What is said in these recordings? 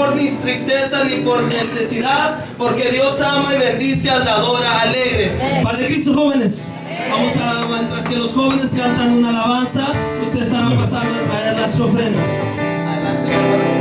por mis tristezas ni por necesidad, porque Dios ama y bendice al dador alegre. Padre Cristo, jóvenes, vamos a, mientras que los jóvenes cantan una alabanza, usted estará pasando a traer las ofrendas. Adelante, hermano.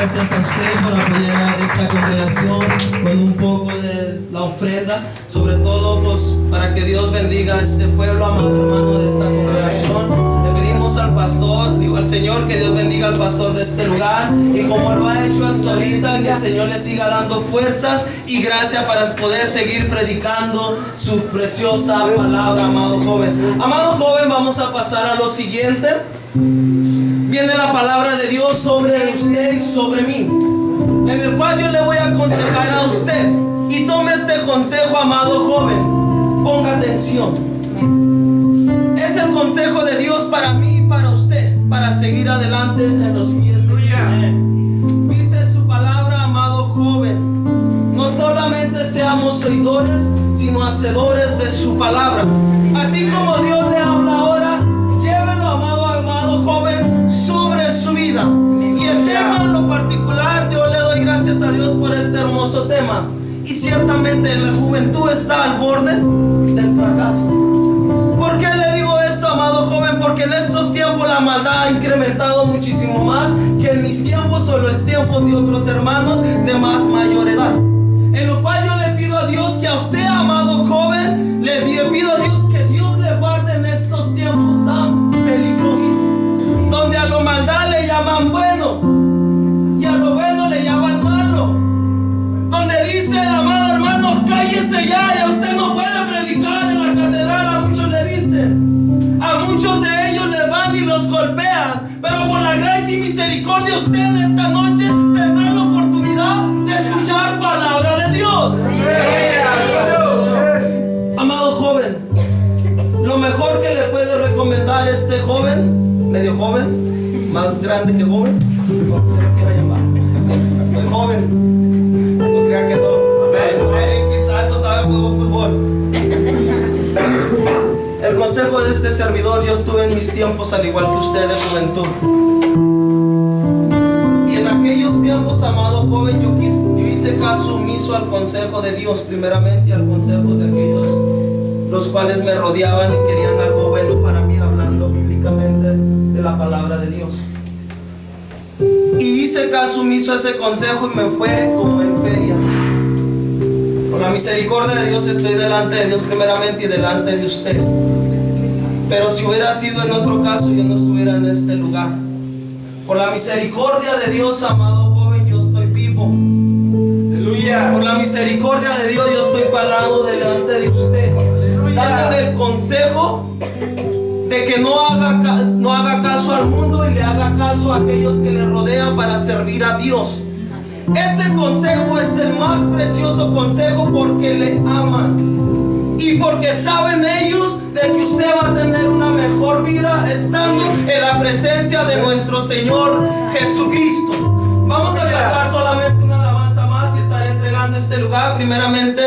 Gracias a usted por apoyar a esta congregación con un poco de la ofrenda, sobre todo pues para que Dios bendiga a este pueblo, amado hermano de esta congregación. Le pedimos al pastor, digo al Señor, que Dios bendiga al pastor de este lugar, y como lo ha hecho hasta ahorita, que el Señor le siga dando fuerzas y gracia para poder seguir predicando su preciosa palabra, amado joven. Amado joven, vamos a pasar a lo siguiente. Viene la palabra de Dios sobre usted y sobre mí, en el cual yo le voy a aconsejar a usted. Y tome este consejo, amado joven. Ponga atención. Es el consejo de Dios para mí y para usted, para seguir adelante en los pies de Dios. Dice su palabra, amado joven, no solamente seamos oidores, sino hacedores de su palabra. Así como Dios le habla ahora, llévelo, amado joven, sobre su vida. Y el tema en lo particular, yo le doy gracias a Dios por este hermoso tema. Y ciertamente la juventud está al borde del fracaso. ¿Por qué le digo esto, amado joven? Porque en estos tiempos la maldad ha incrementado muchísimo más que en mis tiempos o los tiempos de otros hermanos de más mayor edad. En lo cual yo le pido a Dios que a usted, amado joven, le pido a Dios que Dios le guarde en estos tiempos tan peligrosos, donde a lo maldad le llaman bueno y a lo bueno le llaman malo, donde dice el amado hermano, cállese allá y usted no puede predicar en la catedral. A muchos le dicen, a muchos de ellos les van y los golpean, pero por la gracia y misericordia usted en esta noche tendrá la oportunidad de escuchar palabra de Dios. Amado joven, lo mejor que le puede recomendar a este joven, medio joven, más grande que joven, como usted lo quiera llamar, muy joven, no crea que no, quizás todavía juego fútbol. El consejo de este servidor, yo estuve en mis tiempos al igual que usted de juventud, y en aquellos tiempos, amado joven, yo hice caso omiso al consejo de Dios, primeramente, y al consejo de aquellos los cuales me rodeaban y querían algo bueno para mí, hablando bíblicamente de la palabra de Dios. Y hice caso omiso a ese consejo y me fue como en feria. Por la misericordia de Dios estoy delante de Dios primeramente y delante de usted. Pero si hubiera sido en otro caso, yo no estuviera en este lugar. Por la misericordia de Dios, amado joven, yo estoy vivo. Aleluya. Por la misericordia de Dios, yo estoy parado delante de usted, dándole el consejo de que no haga caso al mundo y le haga caso a aquellos que le rodean para servir a Dios. Ese consejo es el más precioso consejo porque le aman y porque saben ellos de que usted va a tener una mejor vida estando en la presencia de nuestro Señor Jesucristo. Vamos a cantar solamente una alabanza más y estaré entregando este lugar primeramente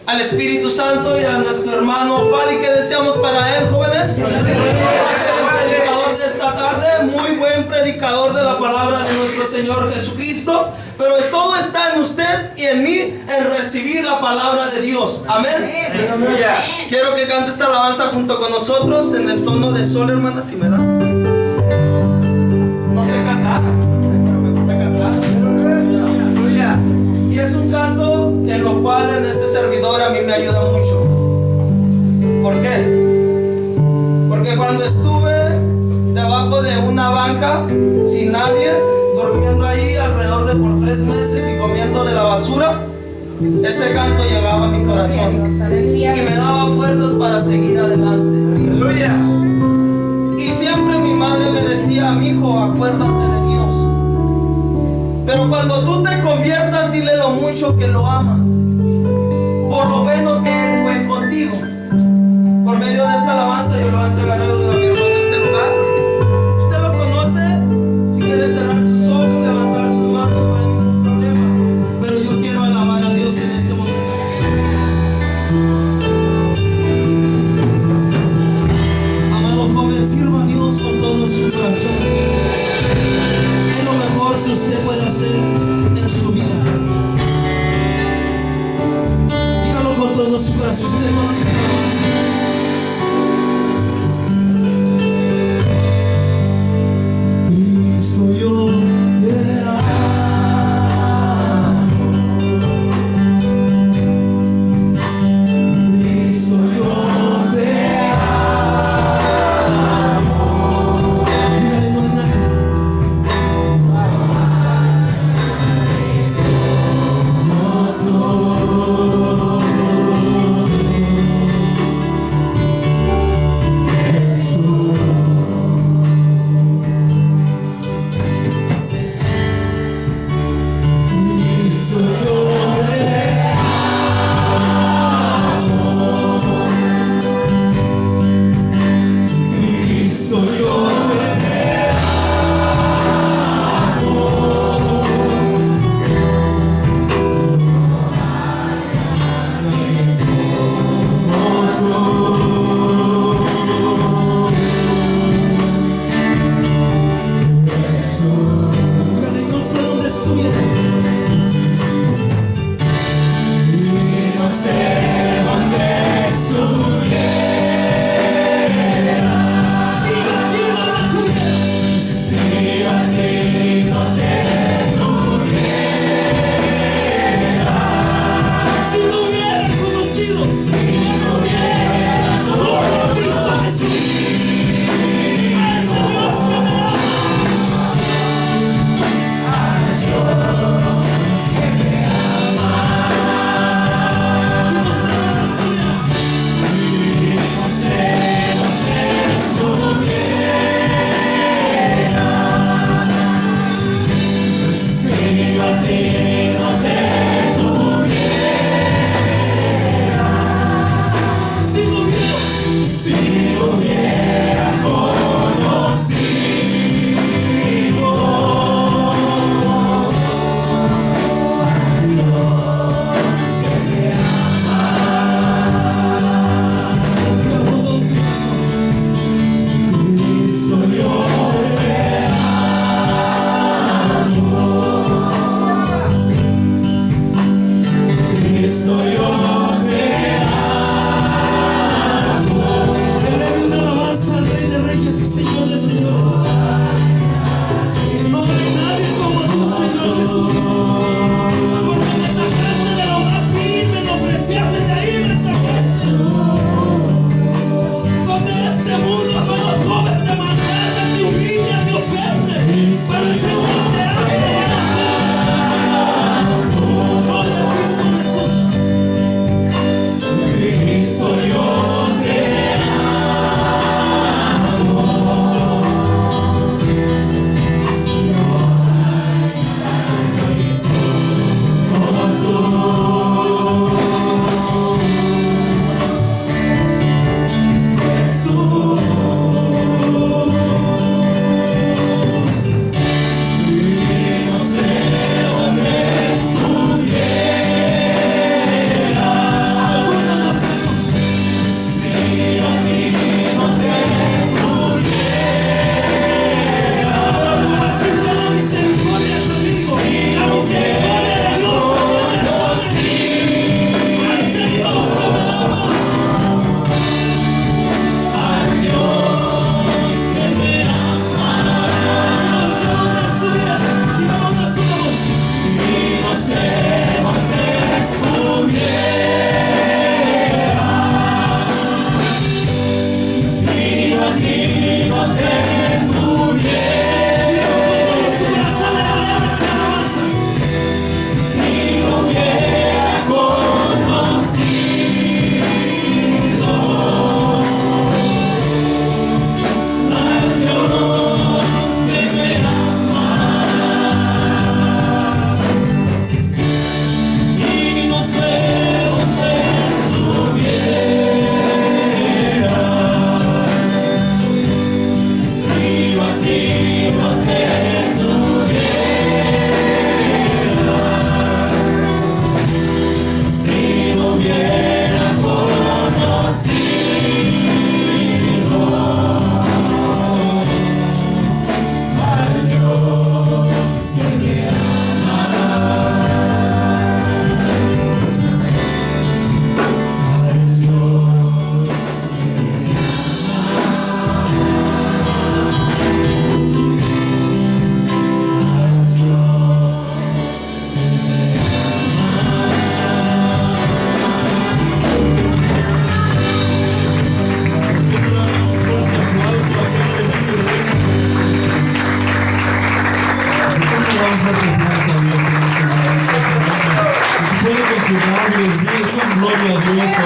al Espíritu Santo y a nuestro hermano Fadi. ¿Qué deseamos para él, jóvenes? Va a ser el predicador de esta tarde, muy buen predicador de la palabra de nuestro Señor Jesucristo. Pero todo está en usted y en mí, en recibir la palabra de Dios. Amén. Quiero que cante esta alabanza junto con nosotros en el tono de sol, hermana, si me da. No sé cantar, pero me gusta cantar. Y es un canto en lo cual en este servidor a mí me ayuda mucho. ¿Por qué? Porque cuando estuve debajo de una banca sin nadie, durmiendo ahí alrededor de por 3 meses y comiendo de la basura, ese canto llegaba a mi corazón y me daba fuerzas para seguir adelante. Aleluya. Y siempre mi madre me decía, mi hijo, acuérdate de Dios. Pero cuando tú te conviertas, dile lo mucho que lo amas, por lo bueno que Él fue contigo. Por medio de esta alabanza yo le voy a entregar a mi hermano en este lugar. Usted lo conoce, si quiere cerrar sus ojos, levantar sus manos, no hay ningún problema. Pero yo quiero alabar a Dios en este momento. Amado joven, sirva a Dios con todo su corazón. Es lo mejor que usted puede hacer en su vida. Dígalo con todo su corazón. Usted conoce esta alabanza. Cristo, yo te amo. Cristo, yo te amo. Dígale, no hay nadie.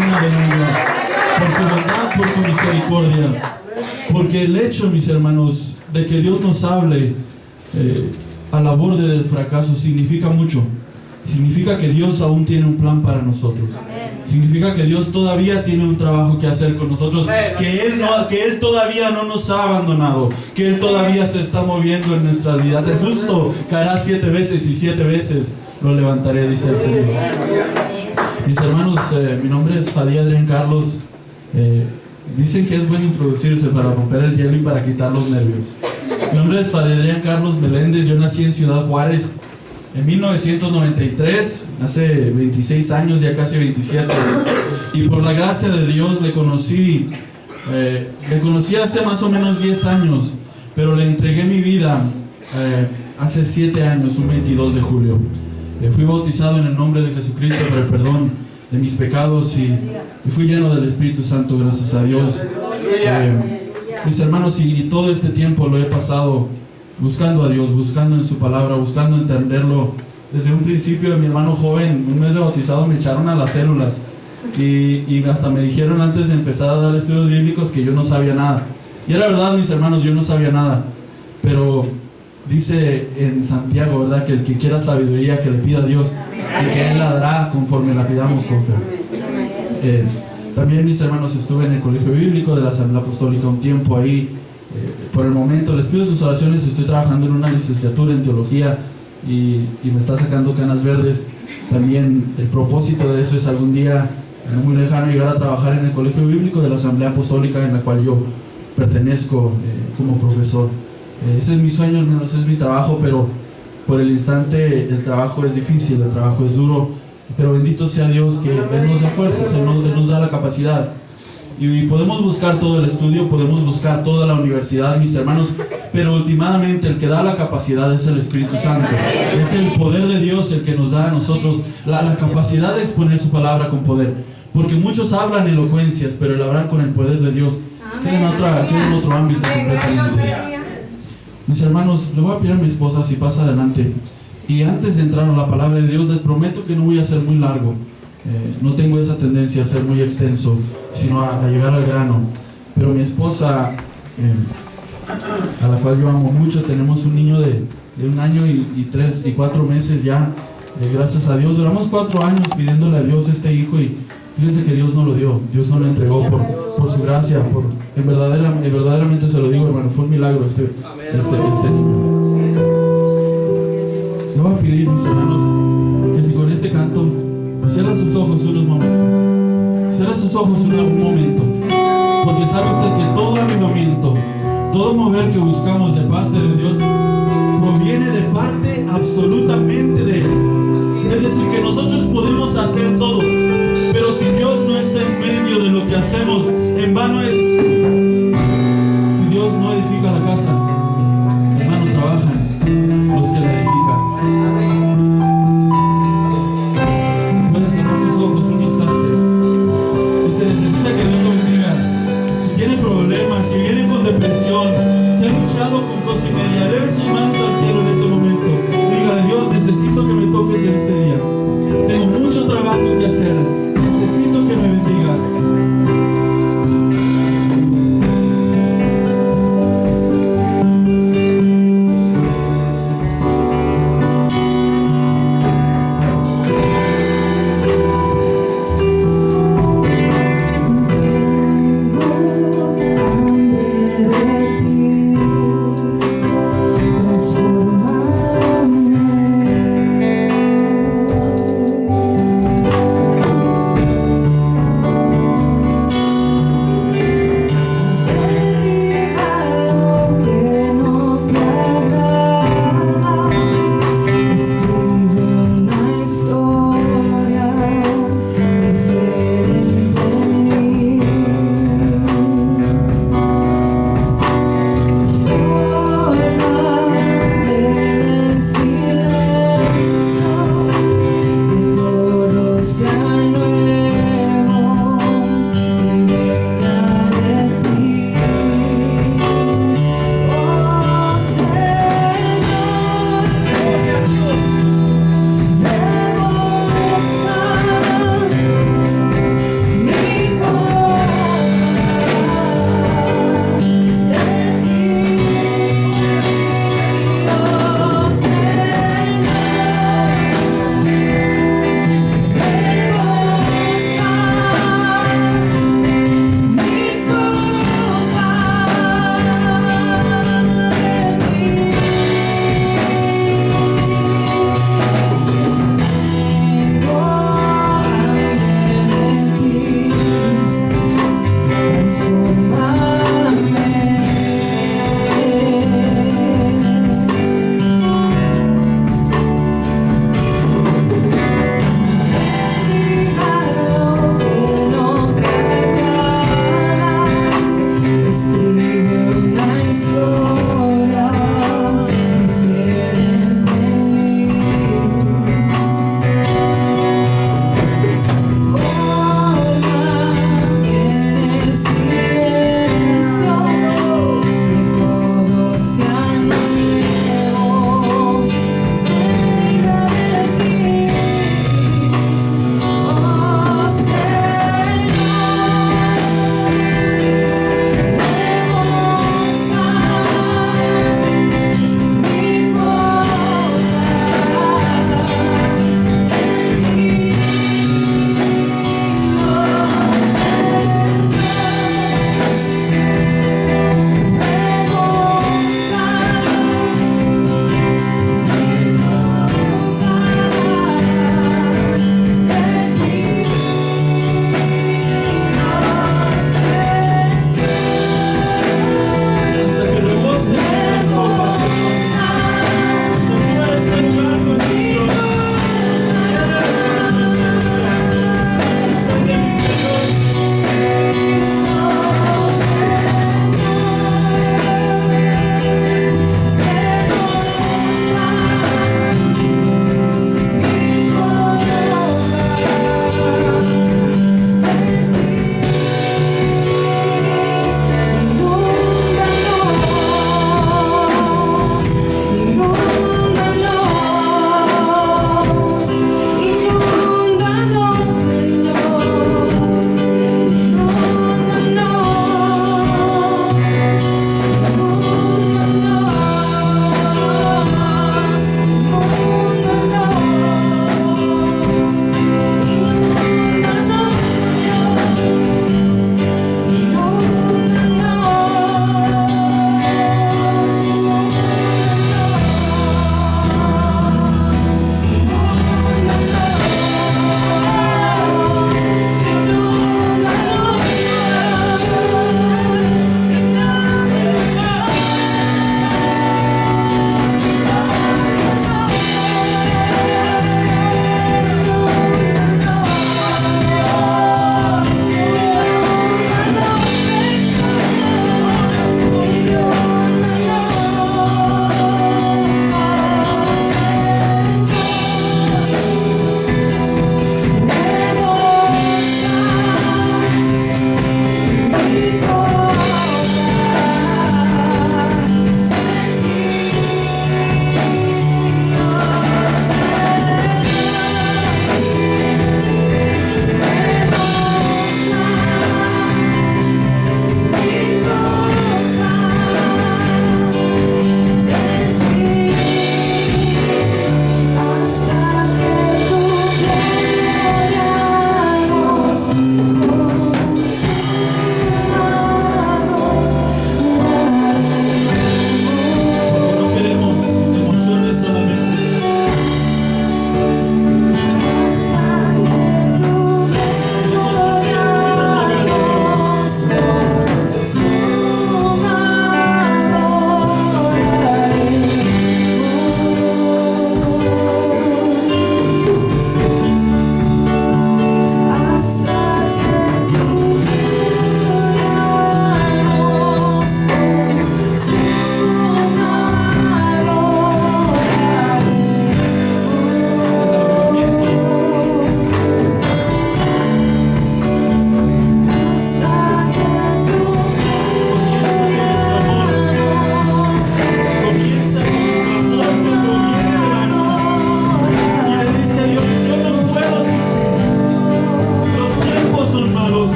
digna de honra, por su bondad, por su misericordia. Porque el hecho, mis hermanos, de que Dios nos hable a la borde del fracaso significa mucho. Significa que Dios aún tiene un plan para nosotros. Significa que Dios todavía tiene un trabajo que hacer con nosotros, que Él todavía no nos ha abandonado, que Él todavía se está moviendo en nuestras vidas. El justo caerá 7 veces y 7 veces lo levantaré, dice el Señor. Mis hermanos, mi nombre es Fadí Adrián Carlos. Dicen que es bueno introducirse para romper el hielo y para quitar los nervios. Mi nombre es Fadí Adrián Carlos Meléndez. Yo nací en Ciudad Juárez en 1993, hace 26 años, ya casi 27. Y por la gracia de Dios le conocí hace más o menos 10 años, pero le entregué mi vida hace 7 años, un 22 de julio. Fui bautizado en el nombre de Jesucristo para el perdón de mis pecados y fui lleno del Espíritu Santo, gracias a Dios. Mis hermanos, y todo este tiempo lo he pasado buscando a Dios, buscando en su palabra, buscando entenderlo. Desde un principio, mi hermano joven, un mes de bautizado, me echaron a las células y hasta me dijeron antes de empezar a dar estudios bíblicos que yo no sabía nada. Y era verdad, mis hermanos, yo no sabía nada, pero dice en Santiago, ¿verdad?, que el que quiera sabiduría, que le pida a Dios y que Él la dará conforme la pidamos con fe. También, mis hermanos, estuve en el colegio bíblico de la Asamblea Apostólica un tiempo ahí. Por el momento les pido sus oraciones. Estoy trabajando en una licenciatura en teología y me está sacando canas verdes. También el propósito de eso es algún día, no muy lejano, llegar a trabajar en el colegio bíblico de la Asamblea Apostólica, en la cual yo pertenezco como profesor. Ese es mi sueño, hermanos, ese es mi trabajo, pero por el instante el trabajo es difícil, el trabajo es duro, pero bendito sea Dios que Él nos da fuerzas, Él nos da la capacidad. Y podemos buscar todo el estudio, podemos buscar toda la universidad, mis hermanos, pero últimamente el que da la capacidad es el Espíritu Santo. Es el poder de Dios el que nos da a nosotros la capacidad de exponer su palabra con poder. Porque muchos hablan elocuencias, pero el hablar con el poder de Dios queda en otro ámbito completamente. Mis hermanos, le voy a pedir a mi esposa si pasa adelante. Y antes de entrar a la palabra de Dios, les prometo que no voy a ser muy largo. No tengo esa tendencia a ser muy extenso, sino a llegar al grano. Pero mi esposa, a la cual yo amo mucho, tenemos un niño de 1 año y 3 y 4 meses ya. Gracias a Dios, duramos 4 años pidiéndole a Dios este hijo y fíjense que Dios no lo dio, Dios no lo entregó por su gracia, verdaderamente se lo digo, hermano, fue un milagro este niño. Le voy a pedir, mis hermanos, que si con este canto cierra sus ojos unos momentos, cierra sus ojos un momento, porque sabe usted que todo avivamiento, todo mover que buscamos de parte de Dios proviene de parte absolutamente de Él. Es decir, que nosotros podemos hacer todo, pero si Dios no está en medio de lo que hacemos, en vano es. Si Dios no edifica la casa, en vano trabajan los que la edifican. Puede cerrar sus ojos un instante y se necesita que Dios lo bendiga. Si tiene problemas, si viene con depresión, si ha luchado con cosa y media, eleve sus manos al cielo en este momento. Dígale: Dios, necesito que me toques en este día. Tengo mucho trabajo que hacer. Necesito que me bendigas.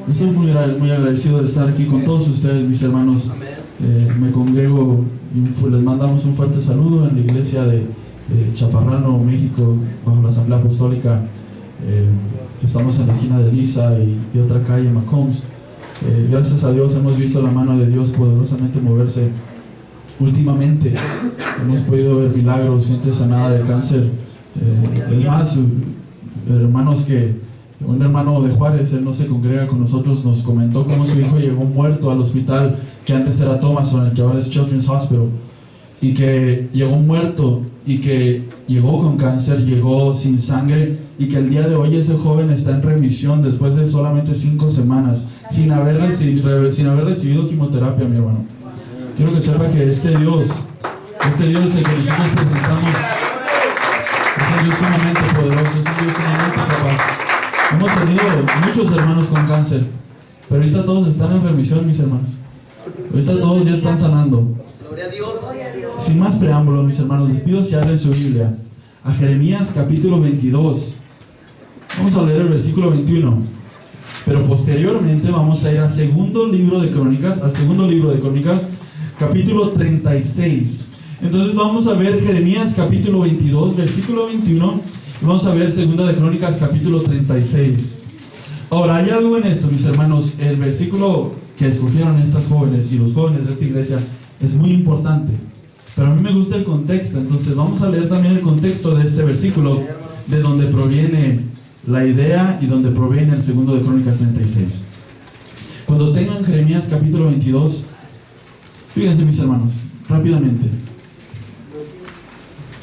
Estoy muy agradecido de estar aquí con todos ustedes, mis hermanos. Me congrego y les mandamos un fuerte saludo en la iglesia de Chaparrano, México, bajo la Asamblea Apostólica. Estamos en la esquina de Lisa y otra calle, Macombs. Gracias a Dios hemos visto la mano de Dios poderosamente moverse últimamente. Hemos podido ver milagros, gente sanada de cáncer. Hermanos un hermano de Juárez, él no se congrega con nosotros, nos comentó cómo su hijo llegó muerto al hospital que antes era Thomason, el que ahora es Children's Hospital, y que llegó muerto, y que llegó con cáncer, llegó sin sangre, y que el día de hoy ese joven está en remisión después de solamente 5 semanas, sin haber recibido quimioterapia, mi hermano. Quiero que sepa que este Dios el que nosotros presentamos, es un Dios sumamente poderoso, es un Dios sumamente capaz. Hemos tenido muchos hermanos con cáncer, pero ahorita todos están en remisión, mis hermanos. Ahorita todos ya están sanando. Gloria a Dios. Sin más preámbulos, mis hermanos, les pido si abren su Biblia a Jeremías capítulo 22. Vamos a leer el versículo 21. Pero posteriormente vamos a ir al segundo libro de Crónicas, capítulo 36. Entonces vamos a ver Jeremías capítulo 22, versículo 21. Y vamos a ver segunda de Crónicas capítulo 36. Ahora, hay algo en esto, mis hermanos. El versículo que escogieron estas jóvenes y los jóvenes de esta iglesia es muy importante, pero a mí me gusta el contexto. Entonces vamos a leer también el contexto de este versículo, de donde proviene la idea y donde proviene el segundo de Crónicas 36. Cuando tengan Jeremías capítulo 22, fíjense, mis hermanos, rápidamente.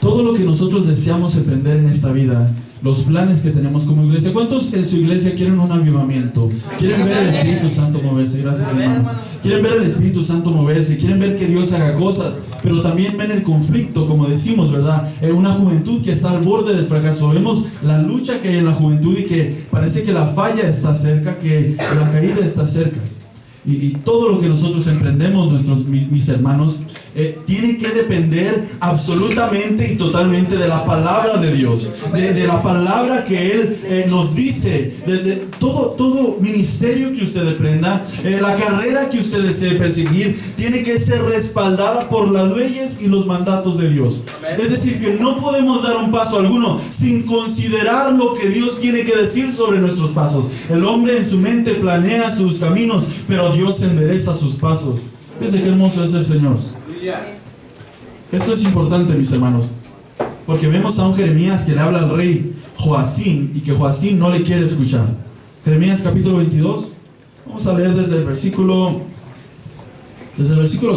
Todo lo que nosotros deseamos emprender en esta vida, los planes que tenemos como iglesia. ¿Cuántos en su iglesia quieren un avivamiento? ¿Quieren ver el Espíritu Santo moverse? Gracias, hermano. ¿Quieren ver el Espíritu Santo moverse? ¿Quieren ver que Dios haga cosas? Pero también ven el conflicto, como decimos, ¿verdad? Una juventud que está al borde del fracaso. Vemos la lucha que hay en la juventud y que parece que la falla está cerca, que la caída está cerca. Y todo lo que nosotros emprendemos, mis hermanos, tiene que depender absolutamente y totalmente de la palabra de Dios, de la palabra que Él nos dice, de todo ministerio que usted emprenda, la carrera que usted desee perseguir, tiene que ser respaldada por las leyes y los mandatos de Dios. Es decir, que no podemos dar un paso alguno sin considerar lo que Dios tiene que decir sobre nuestros pasos. El hombre en su mente planea sus caminos, pero Dios endereza sus pasos. Fíjense qué hermoso es el Señor. Esto es importante, mis hermanos, porque vemos a un Jeremías que le habla al rey Joacim y que Joacim no le quiere escuchar. Jeremías capítulo 22, vamos a leer desde el versículo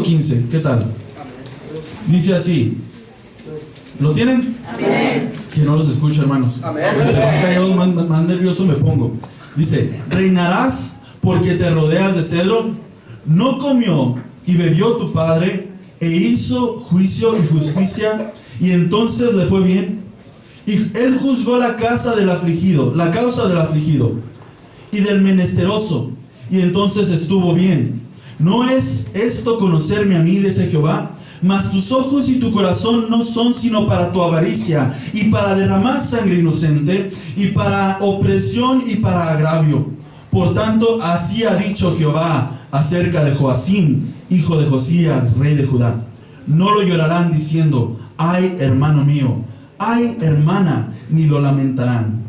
15. ¿Qué tal? Dice así. ¿Lo tienen? Amén. Que no los escucho, hermanos. Amén. Entre más callado, más nervioso me pongo. Dice: reinarás porque te rodeas de cedro. No comió y bebió tu padre, e hizo juicio y justicia, y entonces le fue bien. Y él juzgó la causa del afligido, y del menesteroso, y entonces estuvo bien. ¿No es esto conocerme a mí, dice Jehová? Mas tus ojos y tu corazón no son sino para tu avaricia, y para derramar sangre inocente, y para opresión y para agravio. Por tanto, así ha dicho Jehová acerca de Joacim, hijo de Josías, rey de Judá. No lo llorarán diciendo: ay, hermano mío, ay, hermana, ni lo lamentarán.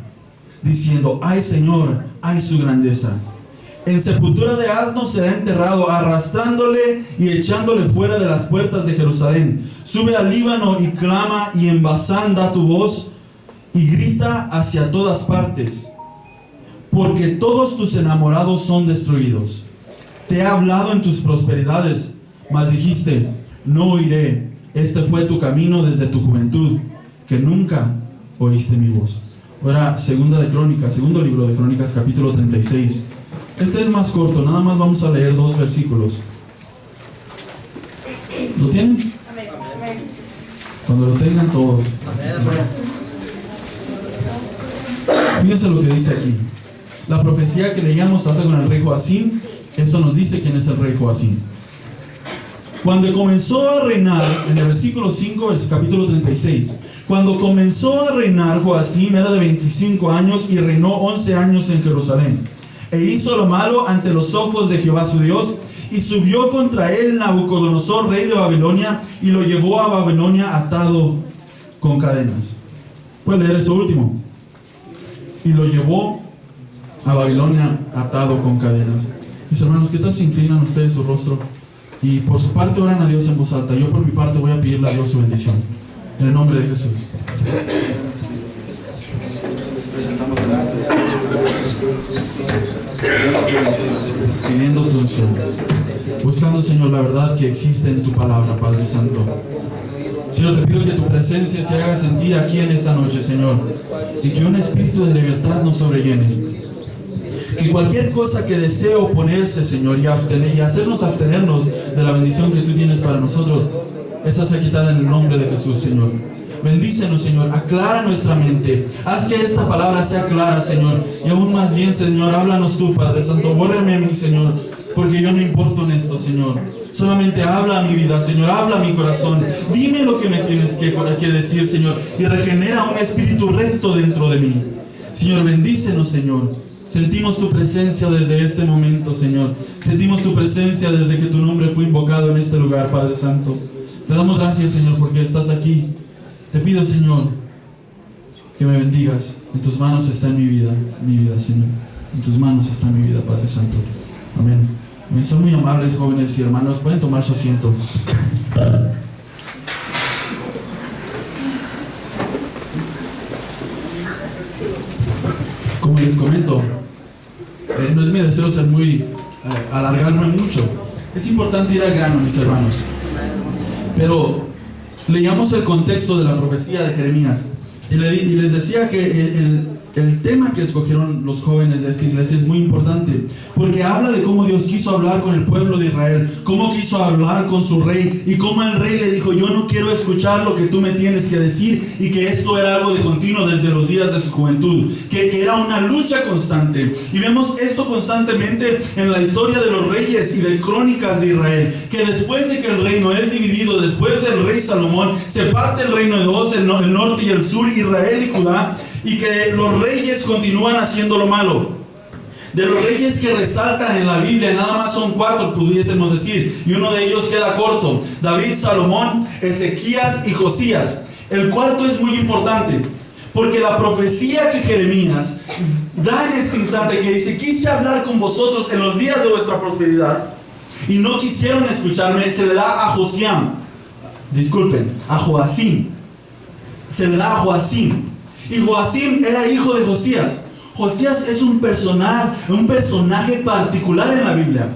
diciendo: ay Señor, ay su grandeza. En sepultura de asno será enterrado, arrastrándole y echándole fuera de las puertas de Jerusalén. Sube al Líbano y clama, y en Basán da tu voz y grita hacia todas partes, porque todos tus enamorados son destruidos. Te he hablado en tus prosperidades, mas dijiste: no oiré. Este fue tu camino desde tu juventud, que nunca oíste mi voz. Ahora, segundo libro de Crónicas, capítulo 36. Este es más corto, nada más vamos a leer 2 versículos. ¿Lo tienen? Cuando lo tengan todos. Fíjense lo que dice aquí. La profecía que leíamos trata con el rey Joacim. Esto nos dice quién es el rey Joacim. Cuando comenzó a reinar, en el versículo 5 del capítulo 36, cuando comenzó a reinar Joacim era de 25 años y reinó 11 años en Jerusalén. E hizo lo malo ante los ojos de Jehová su Dios, y subió contra él Nabucodonosor, rey de Babilonia, y lo llevó a Babilonia atado con cadenas. ¿Puedes leer eso último? Y lo llevó a Babilonia atado con cadenas. Mis hermanos, ¿qué tal se inclinan ustedes su rostro? Y por su parte oran a Dios en voz alta. Yo por mi parte voy a pedirle a Dios su bendición. En el nombre de Jesús. Pidiendo tu unción, buscando, Señor, la verdad que existe en tu palabra, Padre Santo. Señor, te pido que tu presencia se haga sentir aquí en esta noche, Señor, y que un espíritu de libertad nos sobrellene. Que cualquier cosa que desee oponerse, Señor, y hacernos abstenernos de la bendición que tú tienes para nosotros, esa sea quitada en el nombre de Jesús, Señor. Bendícenos, Señor, aclara nuestra mente, haz que esta palabra sea clara, Señor, y aún más bien, Señor, háblanos tú, Padre Santo, bórrame a mí, Señor, porque yo no importo en esto, Señor. Solamente habla a mi vida, Señor, habla a mi corazón, dime lo que me tienes que decir, Señor, y regenera un espíritu recto dentro de mí. Señor, bendícenos, Señor. Sentimos tu presencia desde este momento, Señor. Sentimos tu presencia desde que tu nombre fue invocado en este lugar, Padre Santo. Te damos gracias, Señor, porque estás aquí. Te pido, Señor, que me bendigas. En tus manos está mi vida, Señor. En tus manos está mi vida, Padre Santo. Amén. Amén. Son muy amables, jóvenes y hermanos. Pueden tomar su asiento. Como les comento, no es mi deseo ser alargarme mucho. Es importante ir al grano, mis hermanos. Pero leíamos el contexto de la profecía de Jeremías y les decía que el tema que escogieron los jóvenes de esta iglesia es muy importante, porque habla de cómo Dios quiso hablar con el pueblo de Israel, cómo quiso hablar con su rey, y cómo el rey le dijo: yo no quiero escuchar lo que tú me tienes que decir, y que esto era algo de continuo desde los días de su juventud, que era una lucha constante. Y vemos esto constantemente en la historia de los reyes y de Crónicas de Israel, que después de que el reino es dividido, después del rey Salomón, se parte el reino de dos, el norte y el sur, Israel y Judá, y que los reyes continúan haciendo lo malo. De los reyes que resaltan en la Biblia, nada más son 4, pudiésemos decir, y uno de ellos queda corto: David, Salomón, Ezequías y Josías. El cuarto es muy importante, porque la profecía que Jeremías da en este instante, que dice: quise hablar con vosotros en los días de vuestra prosperidad y no quisieron escucharme, se le da a Joacim. Se le da a Joacim. Y Joacim era hijo de Josías. Josías es un personaje particular en la Biblia,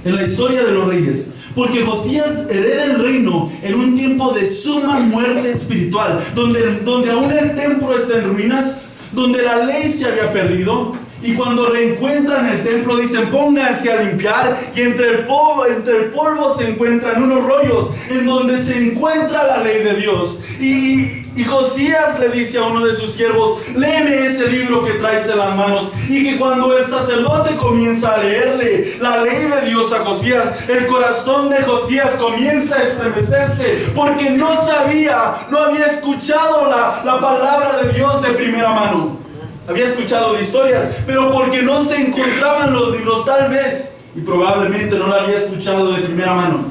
en la historia de los reyes, porque Josías hereda el reino en un tiempo de suma muerte espiritual, donde aún el templo está en ruinas, donde la ley se había perdido. Y cuando reencuentran el templo, dicen: pónganse a limpiar. Y entre el polvo se encuentran unos rollos en donde se encuentra la ley de Dios. Y Josías le dice a uno de sus siervos: léeme ese libro que traes en las manos. Y que cuando el sacerdote comienza a leerle la ley de Dios a Josías, el corazón de Josías comienza a estremecerse, porque no había escuchado la palabra de Dios de primera mano. Había escuchado de historias, pero porque no se encontraban los libros, tal vez, y probablemente no lo había escuchado de primera mano.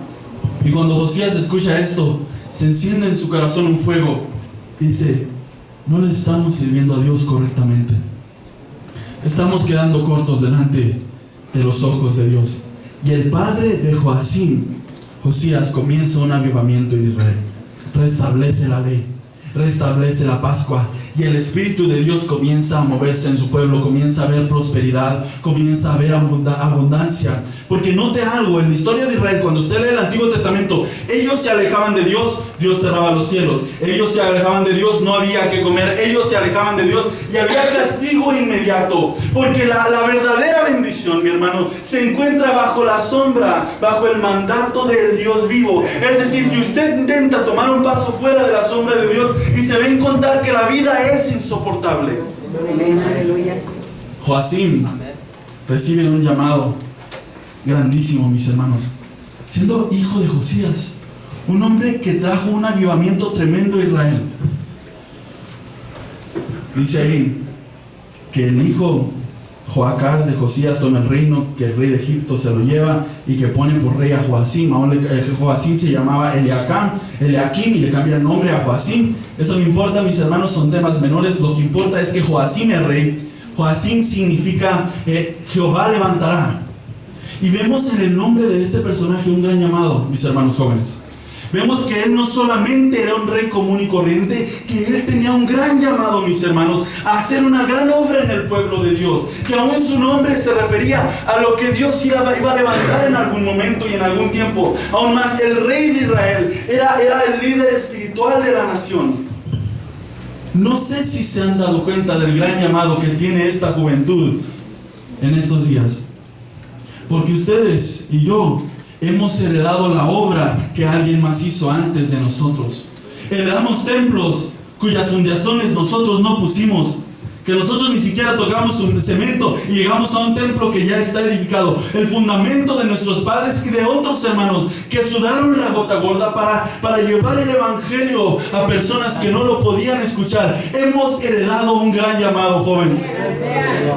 Y cuando Josías escucha esto, se enciende en su corazón un fuego. Dice: no le estamos sirviendo a Dios correctamente. Estamos quedando cortos delante de los ojos de Dios. Y el padre de Joacim, Josías, comienza un avivamiento en Israel. Restablece la ley, restablece la Pascua, y el Espíritu de Dios comienza a moverse en su pueblo, comienza a ver prosperidad, comienza a ver abundancia. Porque note algo, en la historia de Israel, cuando usted lee el Antiguo Testamento, ellos se alejaban de Dios, Dios cerraba los cielos. Ellos se alejaban de Dios, no había que comer. Ellos se alejaban de Dios y había castigo inmediato. Porque la verdadera bendición, mi hermano, se encuentra bajo la sombra, bajo el mandato del Dios vivo. Es decir, que usted intenta tomar un paso fuera de la sombra de Dios y se va a encontrar que la vida es insoportable. Aleluya. Joacim recibe un llamado grandísimo, mis hermanos, siendo hijo de Josías, un hombre que trajo un avivamiento tremendo a Israel. Dice ahí que el hijo Joacás de Josías toma el reino, que el rey de Egipto se lo lleva y que pone por rey a Joacim. Ahora Joacim se llamaba Eliakim y le cambia el nombre a Joacim. Eso no importa, mis hermanos, son temas menores. Lo que importa es que Joacim es rey. Joacim significa Jehová levantará. Y vemos en el nombre de este personaje un gran llamado, mis hermanos jóvenes. Vemos que él no solamente era un rey común y corriente, que él tenía un gran llamado, mis hermanos, a hacer una gran obra en el pueblo de Dios. Que aún su nombre se refería a lo que Dios iba a levantar en algún momento y en algún tiempo. Aún más, el rey de Israel era el líder espiritual de la nación. No sé si se han dado cuenta del gran llamado que tiene esta juventud en estos días. Porque ustedes y yo hemos heredado la obra que alguien más hizo antes de nosotros. Heredamos templos cuyas fundaciones nosotros no pusimos, que nosotros ni siquiera tocamos un cemento y llegamos a un templo que ya está edificado. El fundamento de nuestros padres y de otros hermanos que sudaron la gota gorda para llevar el evangelio a personas que no lo podían escuchar. Hemos heredado un gran llamado, joven.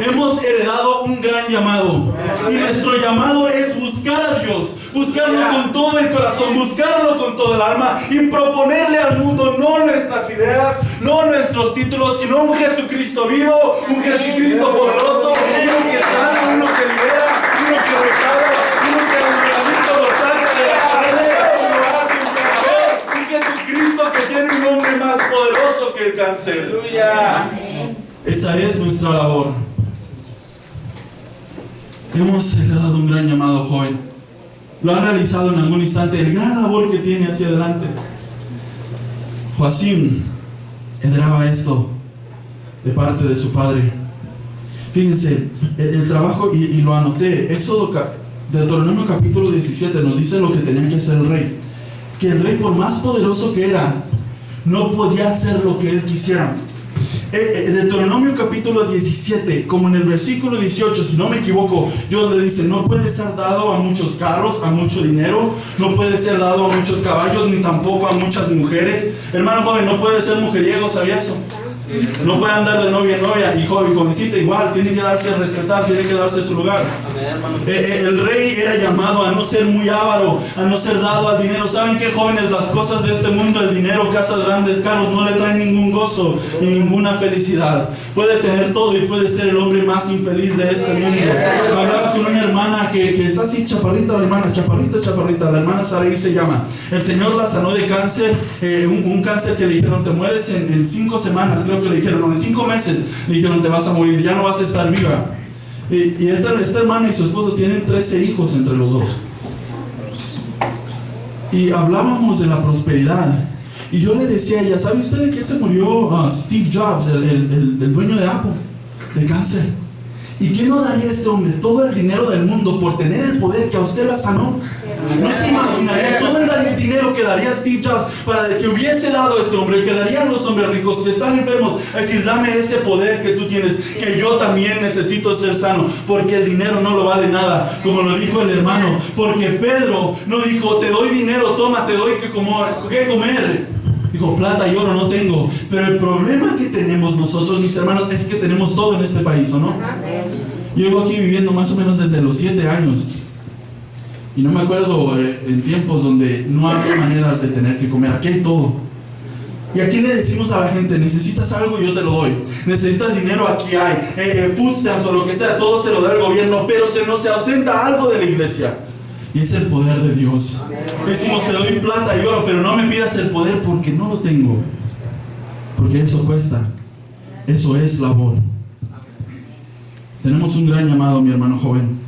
Hemos heredado un gran llamado. Y nuestro llamado es buscar a Dios, buscarlo con todo el corazón, buscarlo con todo el alma y proponerle al mundo no nuestras ideas, no nuestros títulos, sino un Jesucristo vivo, un Jesucristo poderoso, uno que sana, uno que libera, uno que restaura, uno que el enfermito lo saca de la carne y lo hace un cáncer, un Jesucristo que tiene un nombre más poderoso que el cáncer. Aleluya. Esa es nuestra labor. Hemos heredado un gran llamado, joven. Lo han realizado en algún instante, el gran labor que tiene hacia adelante. Joacim heredaba esto de parte de su padre. Fíjense, el trabajo, y lo anoté, Deuteronomio capítulo 17 nos dice lo que tenía que hacer el rey. Que el rey, por más poderoso que era, no podía hacer lo que él quisiera. Deuteronomio capítulo 17, como en el versículo 18, si no me equivoco, Dios le dice: no puede ser dado a muchos carros, a mucho dinero, no puede ser dado a muchos caballos, ni tampoco a muchas mujeres. Hermano joven, no puede ser mujeriego, ¿sabía eso? No puede andar de novia en novia, y jovencita igual, tiene que darse a respetar, tiene que darse su lugar. El rey era llamado a no ser muy avaro, a no ser dado al dinero. ¿Saben qué, jóvenes? Las cosas de este mundo, el dinero, casas grandes, carros, no le traen ningún gozo ni ninguna felicidad. Puede tener todo y puede ser el hombre más infeliz de este mundo. Hablaba con una hermana que está así, chaparrita la hermana, chaparrita, la hermana Saraí se llama. El Señor la sanó de cáncer, un cáncer que le dijeron: te mueres en 5 semanas, creo que le dijeron, no, en 5 meses le dijeron: te vas a morir, ya no vas a estar viva. Y esta hermana y su esposo tienen 13 hijos entre los dos. Y hablábamos de la prosperidad. Y yo le decía a ella: ¿sabe usted de qué se murió Steve Jobs, el dueño de Apple? De cáncer. ¿Y qué no daría este hombre todo el dinero del mundo por tener el poder que a usted la sanó? No se imaginaría todo el dinero que daría Steve Jobs para que hubiese dado a este hombre, que darían los hombres ricos que están enfermos, a decir: dame ese poder que tú tienes, que yo también necesito ser sano, porque el dinero no lo vale nada, como lo dijo el hermano. Porque Pedro no dijo: te doy dinero, toma, te doy que comer. Dijo: plata y oro no tengo. Pero el problema que tenemos nosotros, mis hermanos, es que tenemos todo en este país, ¿o no? Yo llevo aquí viviendo más o menos desde los 7 años. Y no me acuerdo en tiempos donde no había maneras de tener que comer. Aquí hay todo. Y aquí le decimos a la gente: necesitas algo, yo te lo doy. Necesitas dinero, aquí hay. Food stamps o lo que sea, todo se lo da el gobierno. Pero se nos ausenta algo de la iglesia, y es el poder de Dios. Decimos: te doy plata y oro, pero no me pidas el poder, porque no lo tengo. Porque eso cuesta. Eso es labor. Tenemos un gran llamado, mi hermano joven.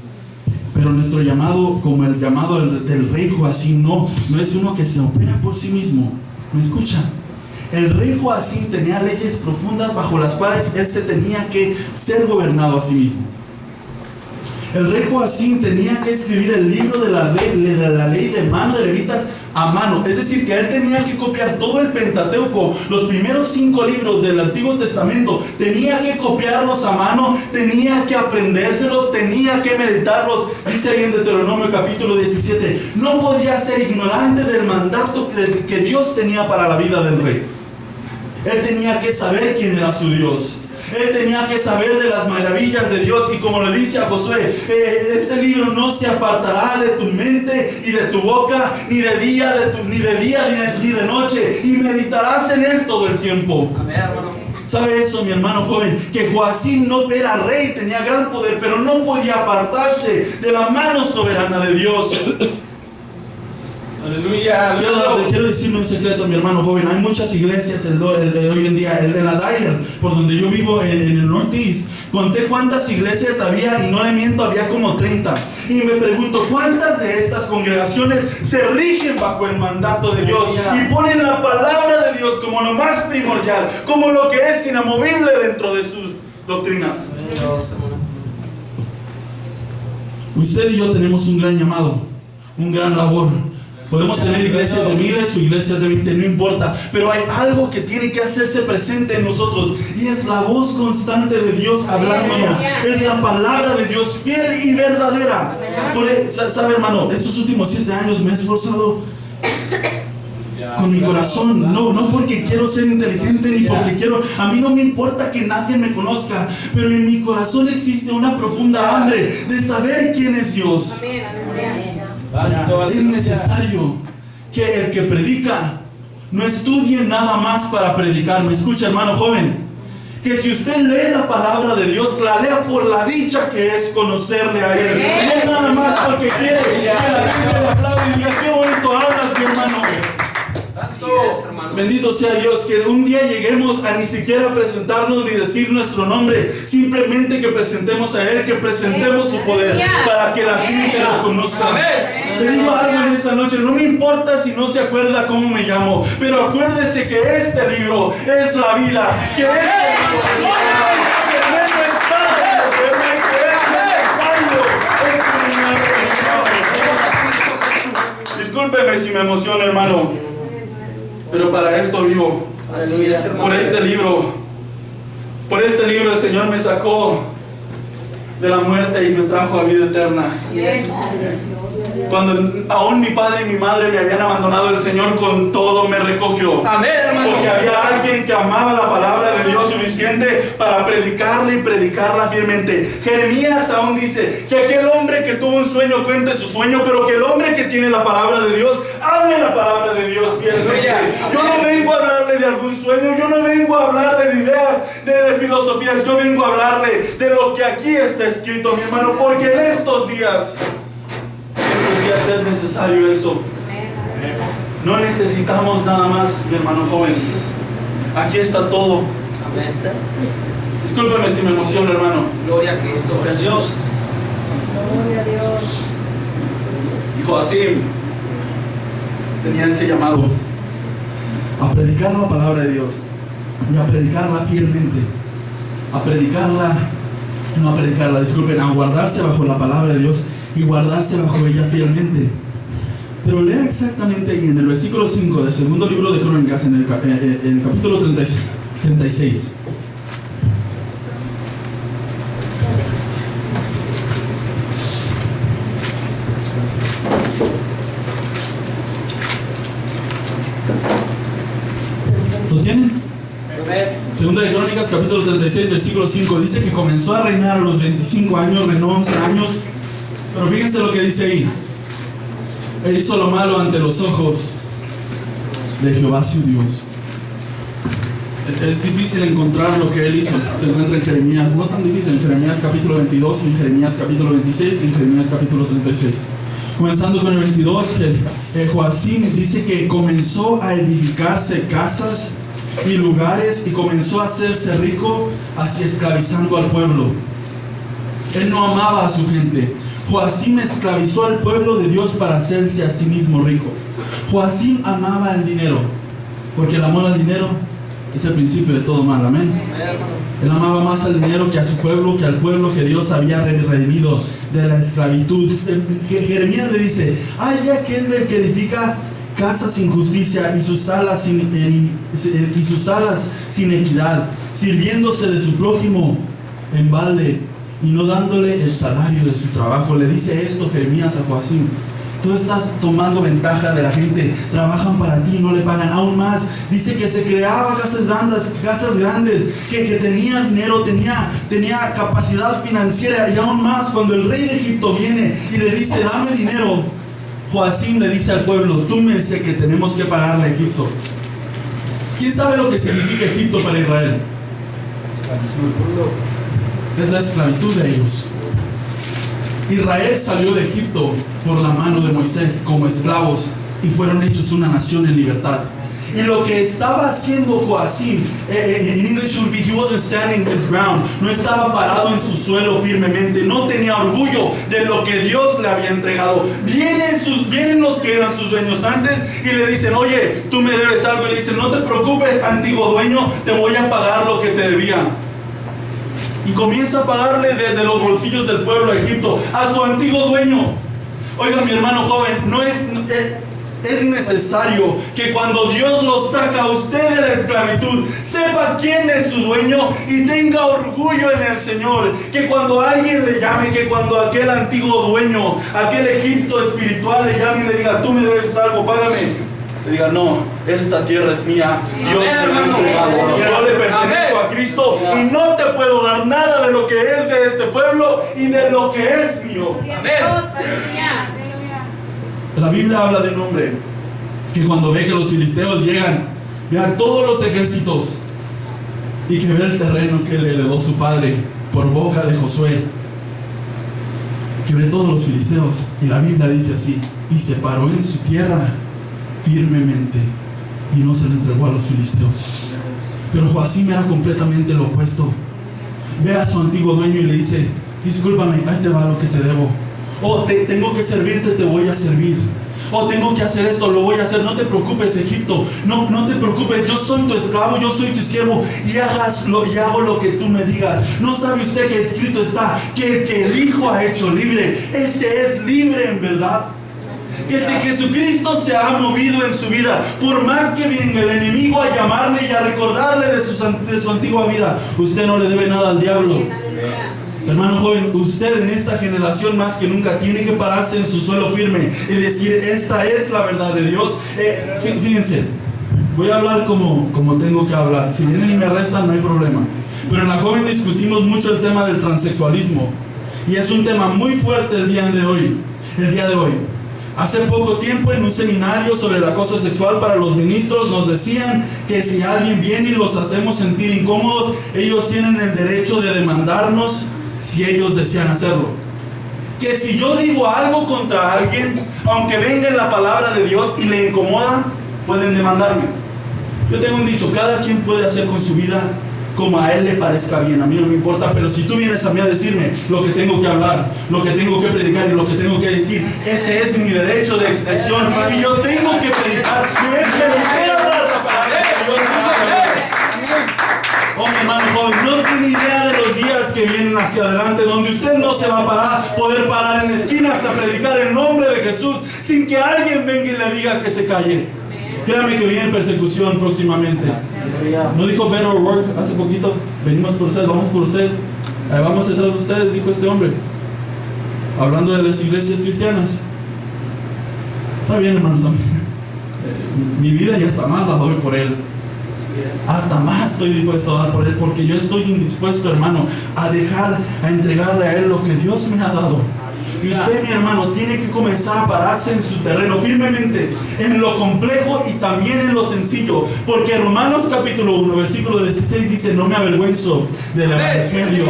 Pero nuestro llamado, como el llamado del rey Joacim, no es uno que se opera por sí mismo. ¿Me escucha? El rey Joacim tenía leyes profundas bajo las cuales él se tenía que ser gobernado a sí mismo. El rey Joacim tenía que escribir el libro de la ley de mando de levitas a mano. Es decir, que él tenía que copiar todo el Pentateuco, los primeros 5 libros del Antiguo Testamento. Tenía que copiarlos a mano, tenía que aprendérselos, tenía que meditarlos. Dice ahí en Deuteronomio capítulo 17: no podía ser ignorante del mandato que Dios tenía para la vida del rey. Él tenía que saber quién era su Dios. Él tenía que saber de las maravillas de Dios. Y como le dice a Josué: este libro no se apartará de tu mente y de tu boca, ni de día ni de noche, y meditarás en él todo el tiempo. Amén, hermano. ¿Sabe eso, mi hermano joven? Que Joacim no era rey, tenía gran poder, pero no podía apartarse de la mano soberana de Dios. Aleluya. Quiero decirle un secreto, mi hermano joven. Hay muchas iglesias hoy en día. En la Dyer, por donde yo vivo, en el Northeast, conté cuántas iglesias había, y no le miento, había como 30. Y me pregunto: ¿cuántas de estas congregaciones se rigen bajo el mandato de Dios y ponen la palabra de Dios como lo más primordial, como lo que es inamovible dentro de sus doctrinas? Usted y yo tenemos un gran llamado, un gran labor. Podemos tener iglesias de miles o iglesias de 20, no importa, pero hay algo que tiene que hacerse presente en nosotros, y es la voz constante de Dios hablándonos. Es la palabra de Dios fiel y verdadera. ¿Sabe, hermano? Estos últimos 7 años me he esforzado con mi corazón, no porque quiero ser inteligente, ni porque quiero, a mí no me importa que nadie me conozca, pero en mi corazón existe una profunda hambre de saber quién es Dios. Es necesario que el que predica no estudie nada más para predicar. ¿Me escucha, hermano joven? Que si usted lee la palabra de Dios, la lea por la dicha que es conocerle a Él, no nada más porque quiere que la gente le aplaude y diga: qué bonito hablas, mi hermano. Así es, hermano. Bendito sea Dios, que un día lleguemos a ni siquiera presentarnos ni decir nuestro nombre, simplemente que presentemos a Él, que presentemos su poder para que la gente lo conozca. Te digo algo en esta noche: no me importa si no se acuerda cómo me llamo, pero acuérdese que este libro es la vida, que este libro es la vida, que en él está el poder, que es necesario. Discúlpeme si me emociono, hermano, pero para esto vivo. Así es, hermano. Por este libro el Señor me sacó de la muerte y me trajo a vida eterna. Así es. Cuando aún mi padre y mi madre me habían abandonado, el Señor con todo me recogió. Amén, hermano. Porque había alguien que amaba la palabra de Dios suficiente para predicarla y predicarla fielmente. Jeremías aún dice que aquel hombre que tuvo un sueño cuente su sueño, pero que el hombre que tiene la palabra de Dios hable la palabra de Dios fielmente. Yo no vengo a hablarle de algún sueño, yo no vengo a hablarle de ideas, de filosofías, yo vengo a hablarle de lo que aquí está escrito, mi hermano, porque en estos días es necesario eso. No necesitamos nada más, mi hermano joven. Aquí está todo. Amén. Discúlpeme si me emociono, hermano. Gloria a Cristo Jesús. Gloria a Dios. Y Joacim tenía ese llamado a predicar la palabra de Dios y a predicarla fielmente. A guardarse bajo la palabra de Dios y guardarse bajo ella fielmente. Pero lea exactamente ahí en el versículo 5 del segundo libro de Crónicas, en el capítulo 36. ¿Lo tienen? Segunda de Crónicas, capítulo 36, versículo 5. Dice que comenzó a reinar a los 25 años, reinó 11 años. Pero fíjense lo que dice ahí: e hizo lo malo ante los ojos de Jehová su Dios. Es difícil encontrar lo que él hizo. Se encuentra en Jeremías, no tan difícil, en Jeremías capítulo 22, en Jeremías capítulo 26 y en Jeremías capítulo 36. Comenzando con el 22, Joacim dice que comenzó a edificarse casas y lugares y comenzó a hacerse rico, así esclavizando al pueblo. Él no amaba a su gente. Joacim esclavizó al pueblo de Dios para hacerse a sí mismo rico. Joacim amaba el dinero, porque el amor al dinero es el principio de todo mal, amén. Él amaba más al dinero que a su pueblo, que al pueblo que Dios había redimido de la esclavitud. Jeremías le dice: hay aquel del que edifica casas sin justicia y sus salas sin equidad, sirviéndose de su prójimo en balde y no dándole el salario de su trabajo. Le dice esto Jeremías a Joacim: tú estás tomando ventaja de la gente, trabajan para ti y no le pagan. Aún más, dice que se creaba casas grandes, que tenía dinero, tenía capacidad financiera. Y aún más, cuando el rey de Egipto viene y le dice: dame dinero, Joacim le dice al pueblo: tú me dices que tenemos que pagarle a Egipto. ¿Quién sabe lo que significa Egipto para Israel? Es la esclavitud de ellos. Israel salió de Egipto por la mano de Moisés como esclavos y fueron hechos una nación en libertad. Y lo que estaba haciendo Joacim, en English would be, he wasn't standing his ground. No estaba parado en su suelo firmemente. No tenía orgullo de lo que Dios le había entregado. Vienen los que eran sus dueños antes y le dicen: oye, tú me debes algo. Y le dicen: no te preocupes, antiguo dueño, te voy a pagar lo que te debía. Y comienza a pagarle desde los bolsillos del pueblo de Egipto a su antiguo dueño. Oiga, mi hermano joven, es necesario que cuando Dios lo saca a usted de la esclavitud, sepa quién es su dueño y tenga orgullo en el Señor. Que cuando alguien le llame, que cuando aquel antiguo dueño, aquel Egipto espiritual le llame y le diga: tú me debes algo, págame, le diga: no, esta tierra es mía, Dios me lo ha entregado, yo le pertenezco a Cristo y no te puedo dar nada de lo que es de este pueblo y de lo que es mío. La Biblia habla de un hombre que cuando ve que los filisteos llegan, ve a todos los ejércitos y que ve el terreno que le heredó su padre por boca de Josué, que ve todos los filisteos, y la Biblia dice así: y se paró en su tierra firmemente y no se le entregó a los filisteos. Pero Joacim era completamente lo opuesto. Ve a su antiguo dueño y le dice: discúlpame, ahí te va lo que te debo. O tengo que servirte, te voy a servir. O tengo que hacer esto, lo voy a hacer. No te preocupes, Egipto, no te preocupes, yo soy tu esclavo, yo soy tu siervo y hago lo que tú me digas. ¿No sabe usted que escrito está que el Hijo ha hecho libre? Ese es libre en verdad. Que si Jesucristo se ha movido en su vida, por más que venga el enemigo a llamarle y a recordarle de su antigua vida, usted no le debe nada al diablo. Hermano joven, usted en esta generación más que nunca tiene que pararse en su suelo firme y decir: esta es la verdad de Dios. Fíjense, voy a hablar como tengo que hablar. Si vienen y me arrestan, no hay problema. Pero en la joven discutimos mucho el tema del transexualismo, y es un tema muy fuerte el día de hoy. Hace poco tiempo, en un seminario sobre el acoso sexual para los ministros, nos decían que si alguien viene y los hacemos sentir incómodos, ellos tienen el derecho de demandarnos si ellos desean hacerlo. Que si yo digo algo contra alguien, aunque venga en la palabra de Dios y le incomoda, pueden demandarme. Yo tengo un dicho: cada quien puede hacer con su vida como a él le parezca bien. A mí no me importa, pero si tú vienes a mí a decirme lo que tengo que hablar, lo que tengo que predicar y lo que tengo que decir, ese es mi derecho de expresión y yo tengo que predicar y es merecer hablar la palabra de Dios. Oh, mi hermano joven, no tiene idea de los días que vienen hacia adelante donde usted no se va a poder parar en esquinas a predicar el nombre de Jesús sin que alguien venga y le diga que se calle. Créame que viene persecución próximamente. ¿No dijo Better Work hace poquito? Venimos por ustedes, vamos por ustedes. Ahí vamos detrás de ustedes, dijo este hombre, hablando de las iglesias cristianas. Está bien, hermanos, mi vida ya está más la doy por él. Hasta más estoy dispuesto a dar por él, porque yo estoy indispuesto, hermano, a entregarle a él lo que Dios me ha dado. Y usted, mi hermano, tiene que comenzar a pararse en su terreno firmemente, en lo complejo y también en lo sencillo. Porque Romanos capítulo 1, versículo 16 dice: no me avergüenzo del evangelio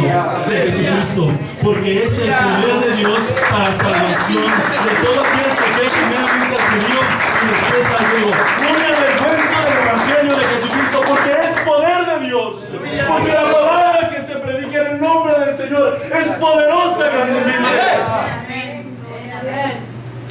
de Jesucristo, porque es el poder de Dios para salvación de todo aquel que cree primeramente al judío y después al griego. No me avergüenzo del evangelio de Jesucristo, porque es poder de Dios. Porque la palabra que se predica en el nombre del Señor es poderosa grandemente.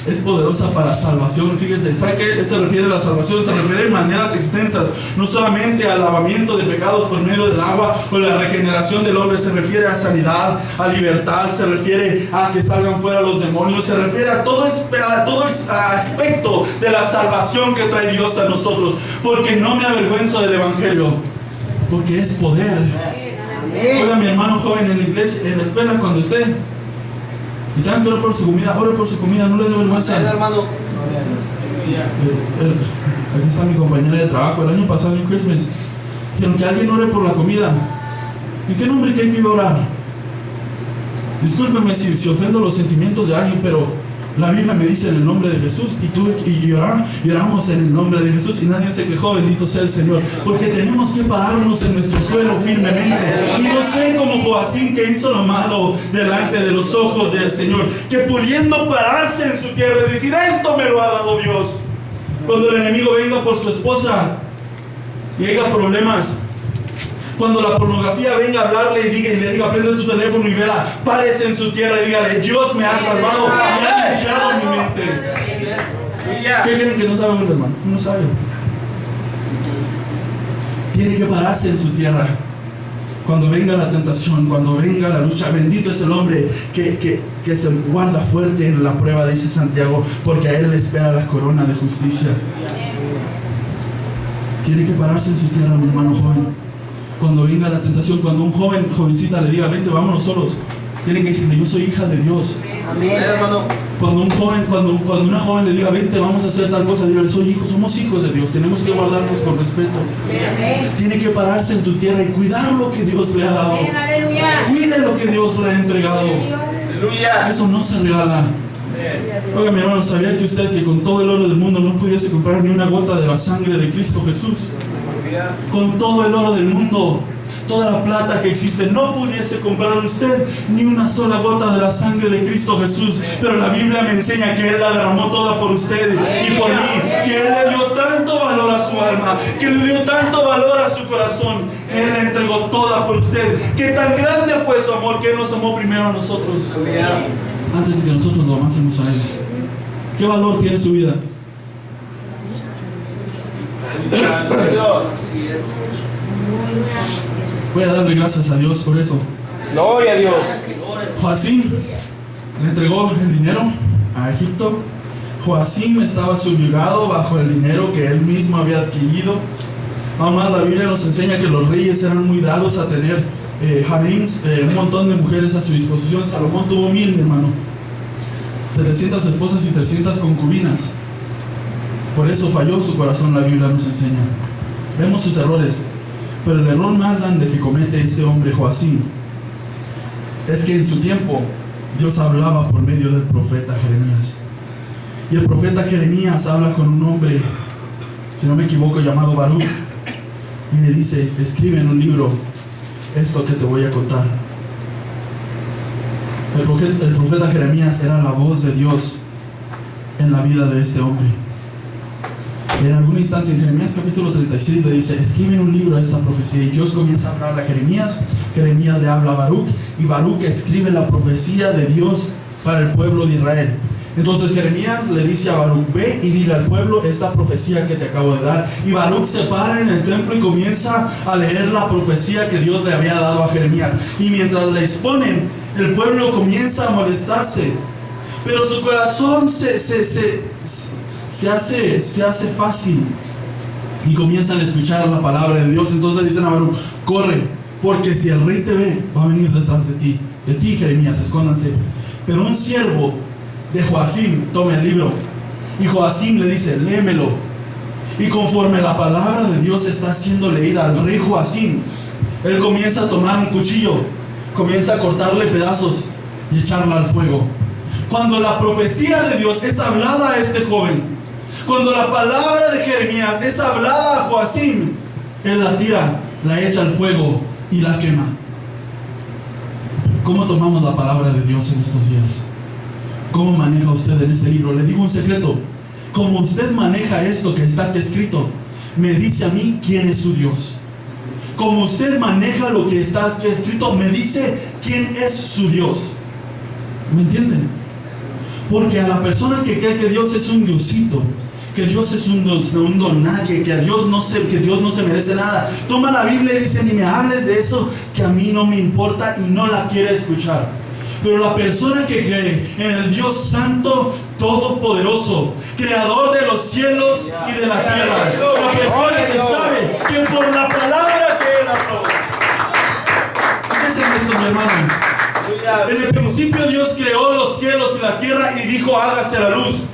Es poderosa para salvación. Fíjense, ¿sabe qué se refiere a la salvación? Se refiere en maneras extensas, no solamente al lavamiento de pecados por medio del agua o la regeneración del hombre. Se refiere a sanidad, a libertad, se refiere a que salgan fuera los demonios, se refiere a todo aspecto de la salvación que trae Dios a nosotros. Porque no me avergüenzo del evangelio, porque es poder. Oiga, mi hermano joven, en la iglesia, en la escuela, cuando esté y tengan que orar por su comida, ore por su comida, no le dé vergüenza. hermano. Aquí está mi compañera de trabajo. El año pasado en Christmas dijeron que alguien ore por la comida. ¿En qué nombre creen que iba a orar? Discúlpeme si ofendo los sentimientos de alguien, pero la Biblia me dice en el nombre de Jesús, y oramos en el nombre de Jesús, y nadie se quejó. Bendito sea el Señor, porque tenemos que pararnos en nuestro suelo firmemente. Y no sé como Joacim, que hizo lo malo delante de los ojos del Señor, que pudiendo pararse en su tierra y decir: esto me lo ha dado Dios. Cuando el enemigo venga por su esposa y haya problemas, cuando la pornografía venga a hablarle y le diga: prende tu teléfono y vela, párese en su tierra y dígale: Dios me ha salvado y ha limpiado mi mente. ¿Qué creen que no sabe, hermano? No sabe. Tiene que pararse en su tierra. Cuando venga la tentación, cuando venga la lucha, bendito es el hombre que se guarda fuerte en la prueba, dice Santiago, porque a él le espera la corona de justicia. Tiene que pararse en su tierra, mi hermano joven. Cuando venga la tentación, cuando un jovencita le diga: vente, vámonos solos, tiene que decirle: yo soy hija de Dios. Amén, hermano. Cuando una joven le diga: vente, vamos a hacer tal cosa, dígale: somos hijos de Dios, tenemos que guardarnos con respeto. Amén. Tiene que pararse en tu tierra y cuidar lo que Dios le ha dado. Cuide lo que Dios le ha entregado. Aleluya. Eso no se regala. Oiga, mi hermano, ¿sabía que usted que con todo el oro del mundo no pudiese comprar ni una gota de la sangre de Cristo Jesús? Con todo el oro del mundo, toda la plata que existe, no pudiese comprar usted ni una sola gota de la sangre de Cristo Jesús. Pero la Biblia me enseña que Él la derramó toda por usted y por mí, que Él le dio tanto valor a su alma, que le dio tanto valor a su corazón. Él la entregó toda por usted. Que tan grande fue su amor, que Él nos amó primero a nosotros, antes de que nosotros lo amásemos a Él. ¿Qué valor tiene su vida? Así es. Voy a darle gracias a Dios por eso. Gloria a Dios. Joacim le entregó el dinero a Egipto. Joacim estaba subyugado bajo el dinero que él mismo había adquirido. Aún más, la Biblia nos enseña que los reyes eran muy dados a tener harems, un montón de mujeres a su disposición. Salomón tuvo 1000, mi hermano, 700 esposas y 300 concubinas. Por eso falló su corazón, la Biblia nos enseña. Vemos sus errores, pero el error más grande que comete este hombre Joacim es que en su tiempo Dios hablaba por medio del profeta Jeremías. Y el profeta Jeremías habla con un hombre, si no me equivoco, llamado Baruch, y le dice: escribe en un libro esto que te voy a contar. El profeta Jeremías era la voz de Dios en la vida de este hombre. En alguna instancia en Jeremías capítulo 36 le dice: escribe en un libro esta profecía. Y Dios comienza a hablarle a Jeremías. Jeremías le habla a Baruch, y Baruch escribe la profecía de Dios para el pueblo de Israel. Entonces Jeremías le dice a Baruch: ve y dile al pueblo esta profecía que te acabo de dar. Y Baruch se para en el templo y comienza a leer la profecía que Dios le había dado a Jeremías. Y mientras le exponen, el pueblo comienza a molestarse, pero su corazón se hace fácil y comienzan a escuchar la palabra de Dios. Entonces dicen a Baruch: corre, porque si el rey te ve, va a venir detrás de ti. De ti, Jeremías, escóndanse. Pero un siervo de Joacim toma el libro, y Joacim le dice: léemelo. Y conforme la palabra de Dios está siendo leída al rey Joacim, él comienza a tomar un cuchillo, comienza a cortarle pedazos y echarla al fuego. Cuando la profecía de Dios es hablada a este joven, cuando la palabra de Jeremías es hablada a Joacim, él la tira, la echa al fuego y la quema. ¿Cómo tomamos la palabra de Dios en estos días? ¿Cómo maneja usted en este libro? Le digo un secreto. Como usted maneja esto que está aquí escrito, me dice a mí quién es su Dios. Como usted maneja lo que está aquí escrito, me dice quién es su Dios. ¿Me entienden? Porque a la persona que cree que Dios es un diosito, que Dios es un don nadie, que Dios no se merece nada, toma la Biblia y dice: ni me hables de eso, que a mí no me importa, y no la quiere escuchar. Pero la persona que cree en el Dios Santo, Todopoderoso, Creador de los cielos y de la tierra, la persona que sabe que por la palabra que Él habló. Fíjense en esto, mi hermano. En el principio Dios creó los cielos y la tierra y dijo: hágase la luz.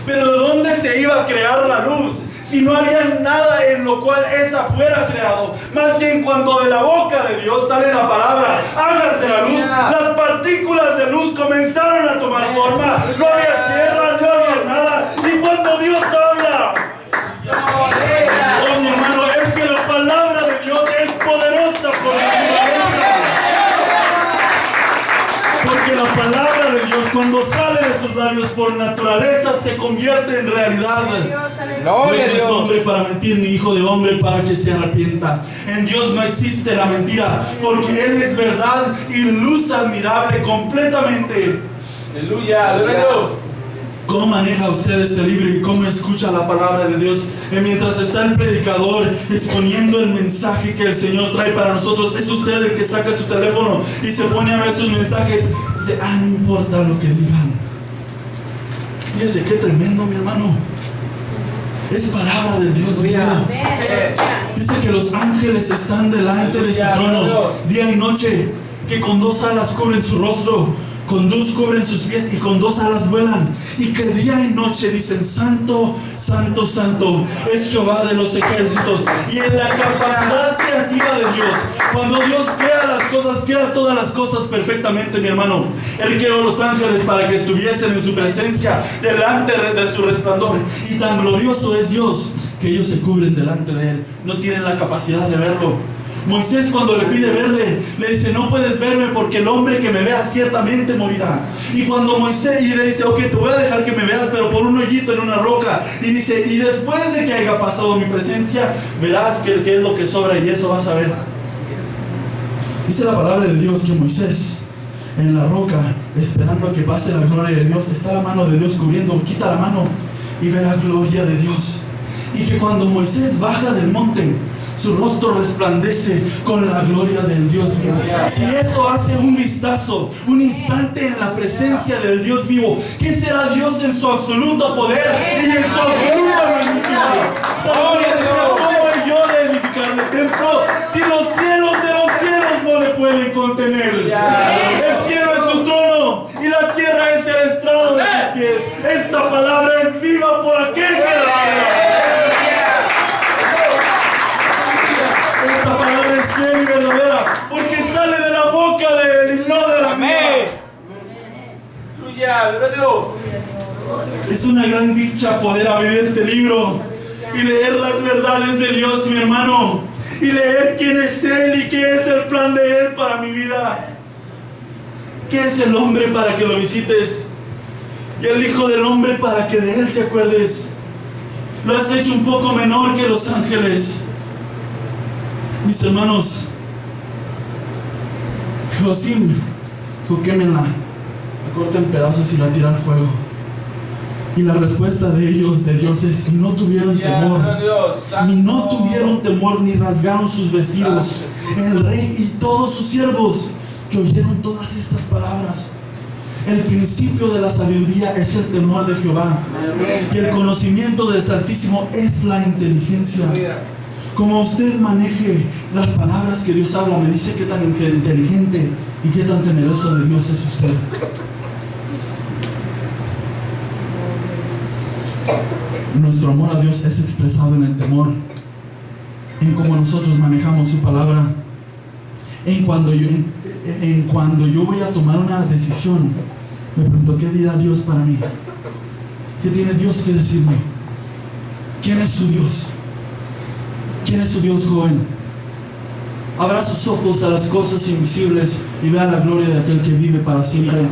Pero ¿de dónde se iba a crear la luz si no había nada en lo cual esa fuera creado? Más bien, cuando de la boca de Dios sale la palabra: hágase la luz, las partículas de luz comenzaron a tomar forma. No había tierra, no había nada. Y cuando Dios habla, oh mi hermano, es que la palabra de Dios es poderosa por naturaleza. Porque la palabra de Dios, cuando sale de sus labios por naturaleza, se convierte en realidad. Dios no es hombre para mentir, ni hijo de hombre para que se arrepienta. En Dios no existe la mentira, porque Él es verdad y luz admirable completamente. Aleluya, aleluya. ¿Cómo maneja usted este libro y cómo escucha la palabra de Dios? Y mientras está el predicador exponiendo el mensaje que el Señor trae para nosotros, es usted el que saca su teléfono y se pone a ver sus mensajes. Dice: no importa lo que digan. Fíjese qué tremendo, mi hermano. Es palabra de Dios vivo. Dice que los ángeles están delante de su trono día y noche, que con 2 alas cubren su rostro, con 2 cubren sus pies y con 2 alas vuelan. Y que día y noche dicen: santo, santo, santo es Jehová de los ejércitos. Y en la capacidad creativa de Dios, cuando Dios crea las cosas, crea todas las cosas perfectamente, mi hermano. Él creó los ángeles para que estuviesen en su presencia, delante de su resplandor. Y tan glorioso es Dios que ellos se cubren delante de Él. No tienen la capacidad de verlo. Moisés, cuando le pide verle, le dice: no puedes verme, porque el hombre que me vea ciertamente morirá. Y cuando Moisés le dice: ok, te voy a dejar que me veas, pero por un hoyito en una roca. Y dice: y después de que haya pasado mi presencia, verás que es lo que sobra, y eso vas a ver. Dice la palabra de Dios que Moisés, en la roca, esperando a que pase la gloria de Dios, está la mano de Dios cubriendo, quita la mano y ve la gloria de Dios. Y que cuando Moisés baja del monte, su rostro resplandece con la gloria del Dios vivo. Si eso hace un vistazo, un instante en la presencia del Dios vivo, ¿qué será Dios en su absoluto poder y en su absoluta magnitud? ¿Sabe cómo he yo de edificarle templo si los cielos de los cielos no le pueden contener? El cielo es su trono y la tierra es el estrado de sus pies. Esta palabra es viva por aquel que la habla. Esta palabra es fiel y verdadera, porque sale de la boca de Él y no de la mía. Es una gran dicha poder abrir este libro y leer las verdades de Dios, mi hermano, y leer quién es Él y qué es el plan de Él para mi vida. ¿Qué es el hombre para que lo visites? Y el Hijo del Hombre para que de Él te acuerdes. Lo has hecho un poco menor que los ángeles. Mis hermanos, Joacim dijo: quémenla, la corta en pedazos y la tira al fuego. Y la respuesta de ellos, de Dios, es: y no tuvieron temor, y no tuvieron temor, ni rasgaron sus vestidos. El rey y todos sus siervos que oyeron todas estas palabras. El principio de la sabiduría es el temor de Jehová, y el conocimiento del Santísimo es la inteligencia. Como usted maneje las palabras que Dios habla, me dice qué tan inteligente y qué tan temeroso de Dios es usted. Nuestro amor a Dios es expresado en el temor, en cómo nosotros manejamos su palabra, en cuando yo voy a tomar una decisión Me preguntó, ¿qué dirá Dios para mí? ¿Qué tiene Dios que decirme? ¿Quién es su Dios? ¿Quién es su Dios, joven? Abra sus ojos a las cosas invisibles y vea la gloria de aquel que vive para siempre.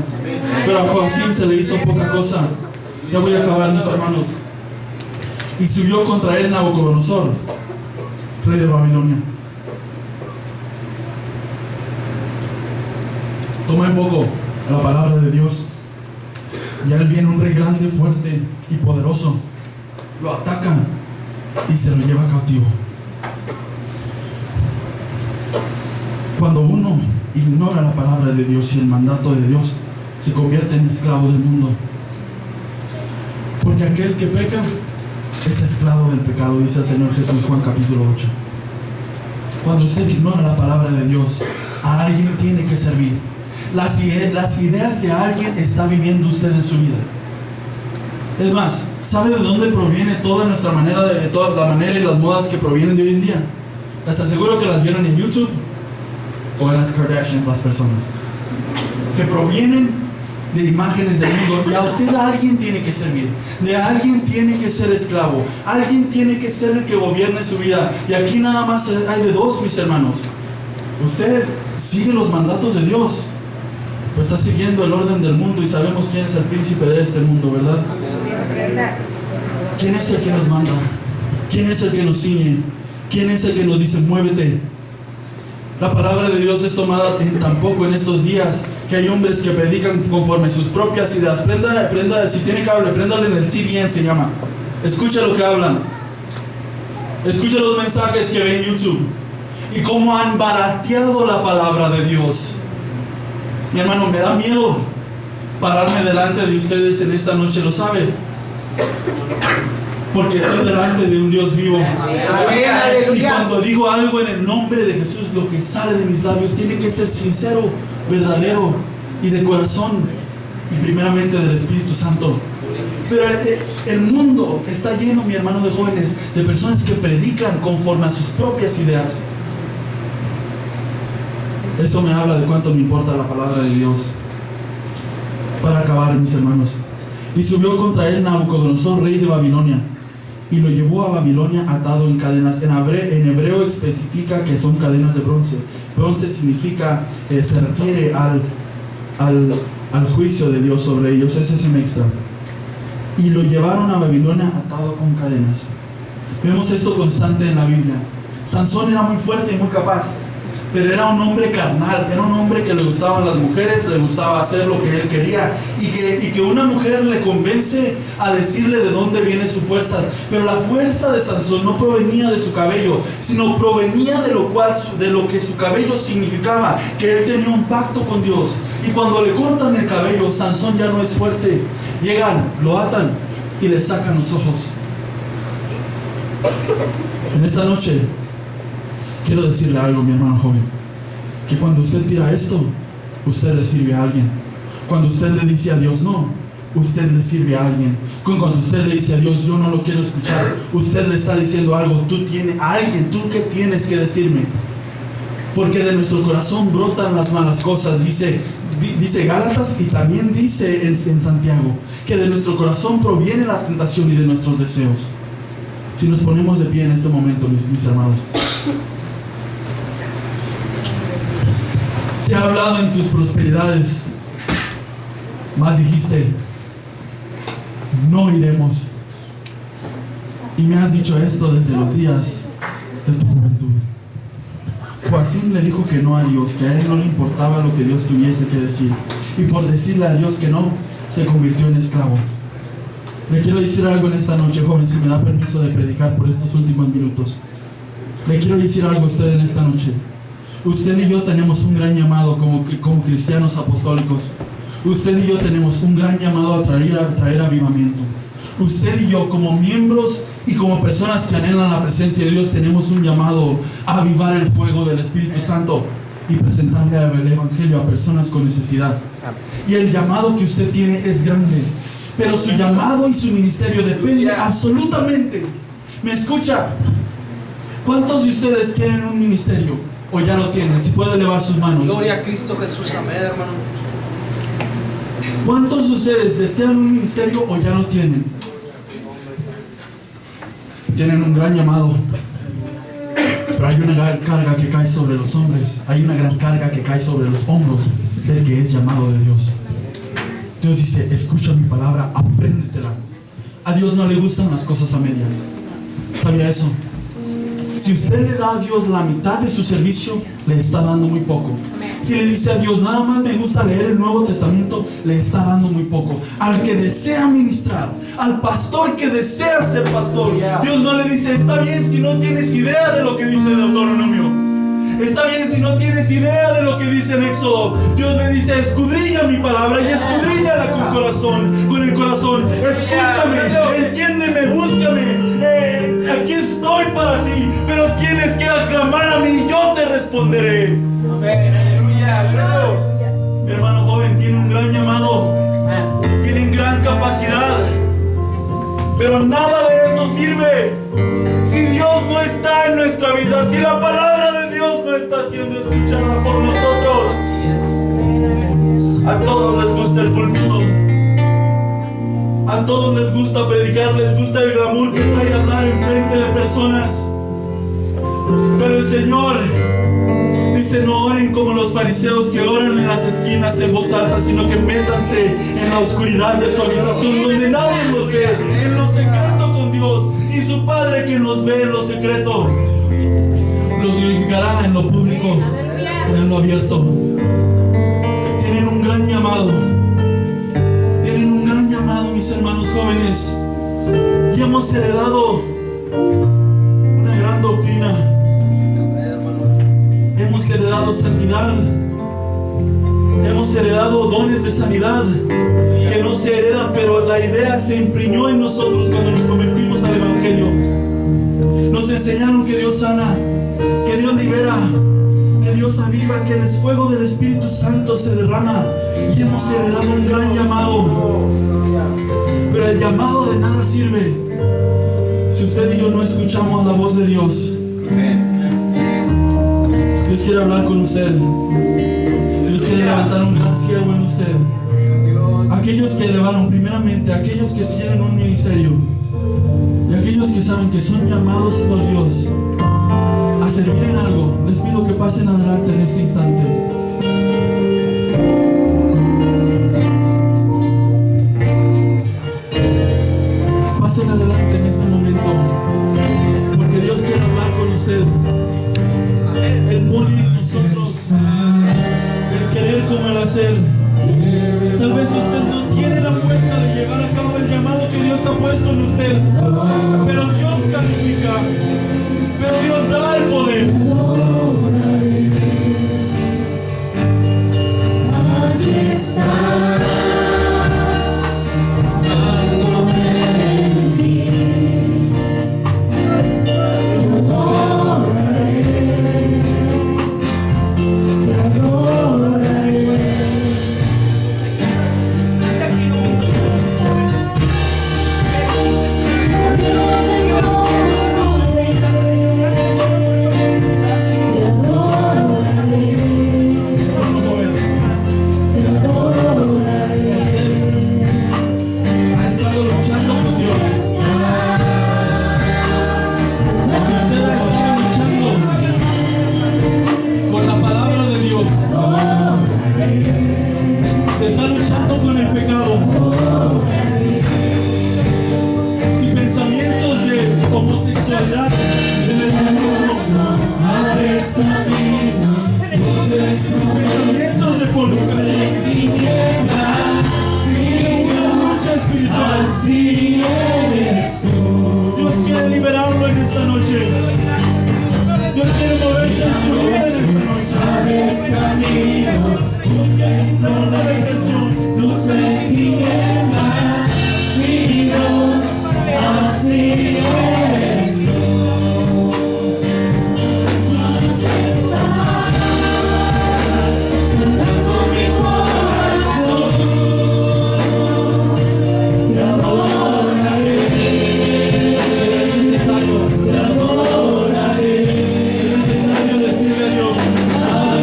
Pero a Joacim se le hizo poca cosa. Ya voy a acabar, mis hermanos. Y subió contra él Nabucodonosor, rey de Babilonia. Toma un poco la palabra de Dios. Y a él viene un rey grande, fuerte y poderoso. Lo ataca y se lo lleva cautivo. Cuando uno ignora la palabra de Dios y el mandato de Dios, se convierte en esclavo del mundo. Porque aquel que peca es esclavo del pecado, dice el Señor Jesús, Juan capítulo 8. Cuando usted ignora la palabra de Dios, a alguien tiene que servir. Las ideas de alguien está viviendo usted en su vida. Es más, ¿sabe de dónde proviene toda nuestra manera, toda la manera y las modas que provienen de hoy en día? Les aseguro que las vieron en YouTube o en las Kardashians, las personas que provienen de imágenes del mundo. Y a usted alguien tiene que servir, de alguien tiene que ser esclavo, alguien tiene que ser el que gobierne su vida. Y aquí nada más hay de dos, mis hermanos. Usted sigue los mandatos de Dios o está siguiendo el orden del mundo, y sabemos quién es el príncipe de este mundo, ¿verdad? ¿Quién es el que nos manda? ¿Quién es el que nos ciñe? ¿Quién es el que nos dice muévete? La palabra de Dios es tomada tan poco en estos días que hay hombres que predican conforme sus propias ideas. Prenda, si tiene cable, préndale en el TVN, se llama. Escucha lo que hablan. Escucha los mensajes que ve en YouTube. Y cómo han barateado la palabra de Dios. Mi hermano, me da miedo pararme delante de ustedes en esta noche, ¿lo sabe? Porque estoy delante de un Dios vivo. Y cuando digo algo en el nombre de Jesús, lo que sale de mis labios tiene que ser sincero, verdadero y de corazón, y primeramente del Espíritu Santo. Pero el mundo está lleno, mi hermano, de jóvenes, de personas que predican conforme a sus propias ideas. Eso me habla de cuánto me importa la palabra de Dios. Para acabar, mis hermanos, y subió contra él Nabucodonosor, rey de Babilonia, y lo llevó a Babilonia atado en cadenas. En hebreo especifica que son cadenas de bronce. Bronce significa, se refiere al juicio de Dios sobre ellos. Ese es un extra. Y lo llevaron a Babilonia atado con cadenas. Vemos esto constante en la Biblia. Sansón era muy fuerte y muy capaz, pero era un hombre carnal, era un hombre que le gustaban las mujeres, le gustaba hacer lo que él quería, y que una mujer le convence a decirle de dónde viene su fuerza. Pero la fuerza de Sansón no provenía de su cabello, sino provenía de lo que su cabello significaba, que él tenía un pacto con Dios. Y cuando le cortan el cabello, Sansón ya no es fuerte. Llegan, lo atan y le sacan los ojos. En esta noche quiero decirle algo, mi hermano joven, que cuando usted tira esto, usted le sirve a alguien. Cuando usted le dice a Dios no, usted le sirve a alguien. Cuando usted le dice a Dios, yo no lo quiero escuchar, usted le está diciendo algo. Tú tienes a alguien, tú qué tienes que decirme. Porque de nuestro corazón brotan las malas cosas, dice Gálatas, y también dice en Santiago, que de nuestro corazón proviene la tentación y de nuestros deseos. Si nos ponemos de pie en este momento, mis hermanos. Te he hablado en tus prosperidades, mas dijiste, no iremos. Y me has dicho esto desde los días de tu juventud. Joacim le dijo que no a Dios, que a él no le importaba lo que Dios tuviese que decir. Y por decirle a Dios que no, se convirtió en esclavo. Le quiero decir algo en esta noche, joven, si me da permiso de predicar por estos últimos minutos. Le quiero decir algo a usted en esta noche. Usted y yo tenemos un gran llamado como cristianos apostólicos. Usted y yo tenemos un gran llamado a traer avivamiento. Usted y yo, como miembros y como personas que anhelan la presencia de Dios, tenemos un llamado a avivar el fuego del Espíritu Santo y presentarle el Evangelio a personas con necesidad. Y el llamado que usted tiene es grande, pero su llamado y su ministerio depende absolutamente. ¿Me escucha? ¿Cuántos de ustedes quieren un ministerio? ¿O ya lo tienen? Si puede elevar sus manos. Gloria a Cristo Jesús, amén, hermano. ¿Cuántos de ustedes desean un ministerio o ya lo tienen? Tienen un gran llamado, pero hay una gran carga que cae sobre los hombres. Hay una gran carga que cae sobre los hombros del que es llamado de Dios. Dios dice, escucha mi palabra, apréndetela. A Dios no le gustan las cosas a medias. ¿Sabía eso? Si usted le da a Dios la mitad de su servicio, le está dando muy poco. Si le dice a Dios, nada más me gusta leer el Nuevo Testamento, le está dando muy poco. Al que desea ministrar, al pastor que desea ser pastor, Dios no le dice, está bien si no tienes idea de lo que dice Deuteronomio. Está bien si no tienes idea de lo que dice en Éxodo. Dios le dice, escudriña mi palabra y escudriñala con el corazón. Escúchame, entiéndeme, búscame. Aquí estoy para ti, pero tienes que aclamar a mí y yo te responderé. Mi hermano joven tiene un gran llamado, tiene gran capacidad, pero nada de eso sirve si Dios no está en nuestra vida, si la palabra de Dios no está siendo escuchada por nosotros. A todos les gusta el púlpito, a todos les gusta predicar, les gusta el glamour que trae hablar en frente de personas, pero el Señor dice, no oren como los fariseos que oran en las esquinas en voz alta, sino que métanse en la oscuridad de su habitación donde nadie los ve, en lo secreto con Dios, y su Padre que los ve en lo secreto los glorificará en lo público, en lo abierto. Tienen un gran llamado, mis hermanos jóvenes, y hemos heredado una gran doctrina. Hemos heredado santidad, hemos heredado dones de sanidad que no se heredan, pero la idea se imprimió en nosotros cuando nos convertimos al Evangelio. Nos enseñaron que Dios sana, que Dios libera, que Dios aviva, que el fuego del Espíritu Santo se derrama, y hemos heredado un gran llamado. Pero el llamado de nada sirve si usted y yo no escuchamos la voz de Dios. Dios quiere hablar con usted. Dios quiere levantar un gran siervo en usted. Aquellos que elevaron, primeramente, aquellos que tienen un ministerio, y aquellos que saben que son llamados por Dios a servir en algo, les pido que pasen adelante en este instante. Pasen adelante en este momento, porque Dios quiere hablar con usted. Él pone en nosotros el querer como el hacer. Tal vez usted no tiene la fuerza de llevar a cabo el llamado que Dios ha puesto en usted, pero Dios califica, pero Dios da el poder. Aquí está.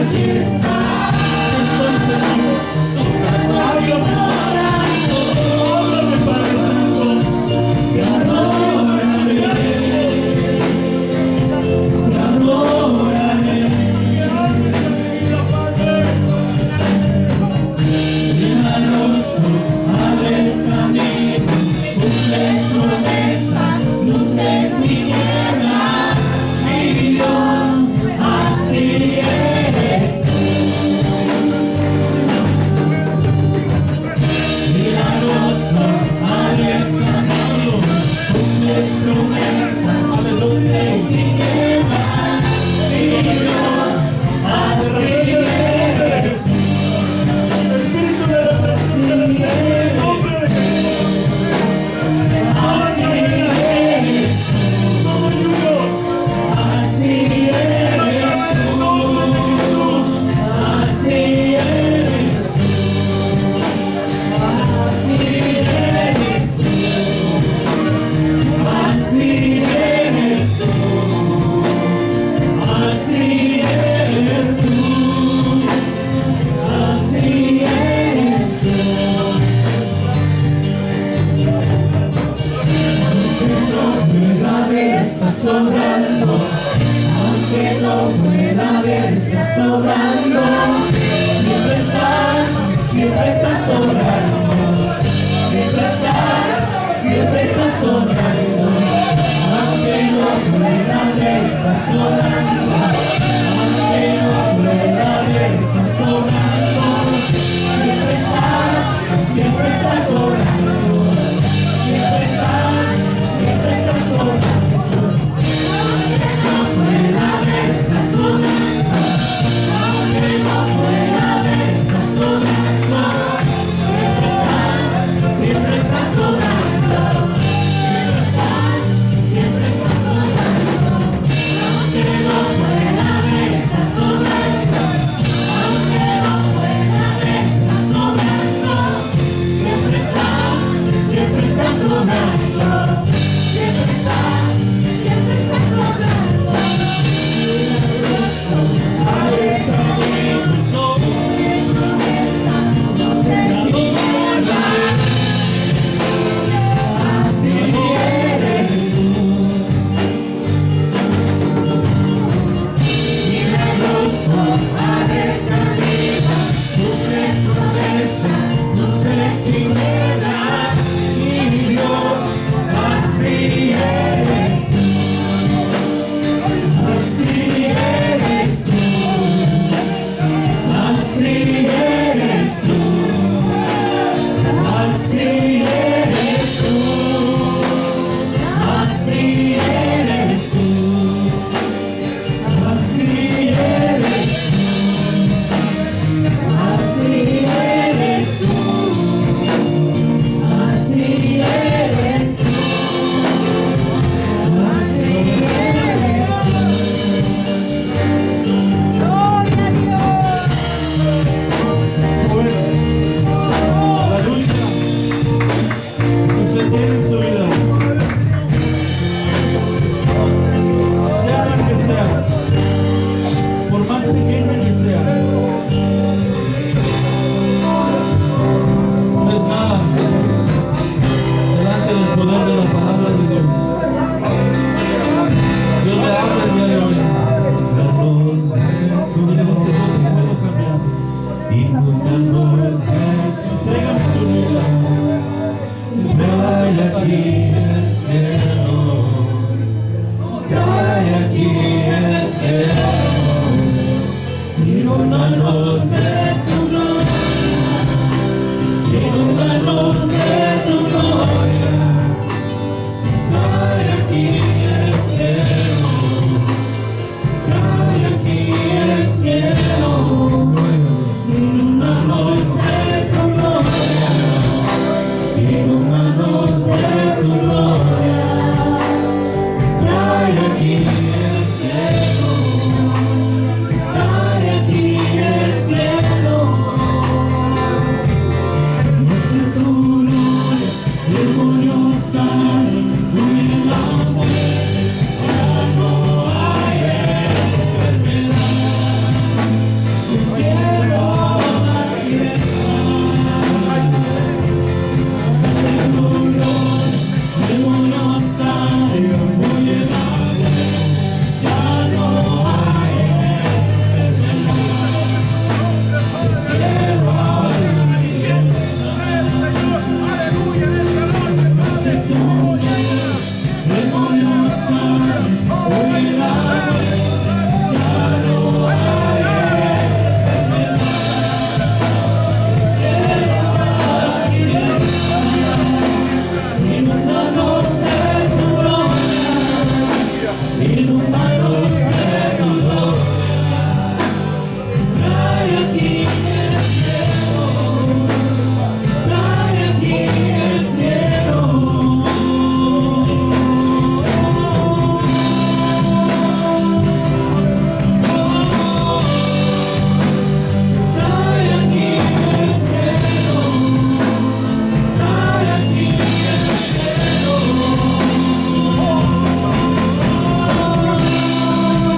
Aquí está, estoy seguro, háblame. sobrando, aunque no pueda ver, estás sobrando. Siempre estás sobrando, siempre estás sobrando, aunque no pueda ver, estás sobrando, aunque no pueda ver, estás sobrando, siempre estás sobrando, siempre estás sobrando, aunque no pueda ver, estás sobrando, aunque no pueda ver, estás sobrando, siempre estás sobrando, siempre estás sobrando, aunque no pueda ver, estás sobrando, aunque no pueda ver, estás sobrando, siempre estás sobrando, siempre estás sobrando. Eres camino, así eres tú, milagroso, eres camino, tus promesas no se equivocan, mi Dios, así eres tú, así eres tú, así eres tú, así eres tú, así eres tú, así eres tú, así eres tú, así eres tú, así eres tú. Gloria a Dios. Bueno, la lucha que usted tiene en su vida, sea la que sea, por más pequeña que sea, no es nada delante del poder de la palabra de Dios. Dios le habla el día de hoy. Y le dice, no te puedo cambiar. Entrégame tu lucha. Trae aquí el cielo, trae aquí el cielo, inúndanos de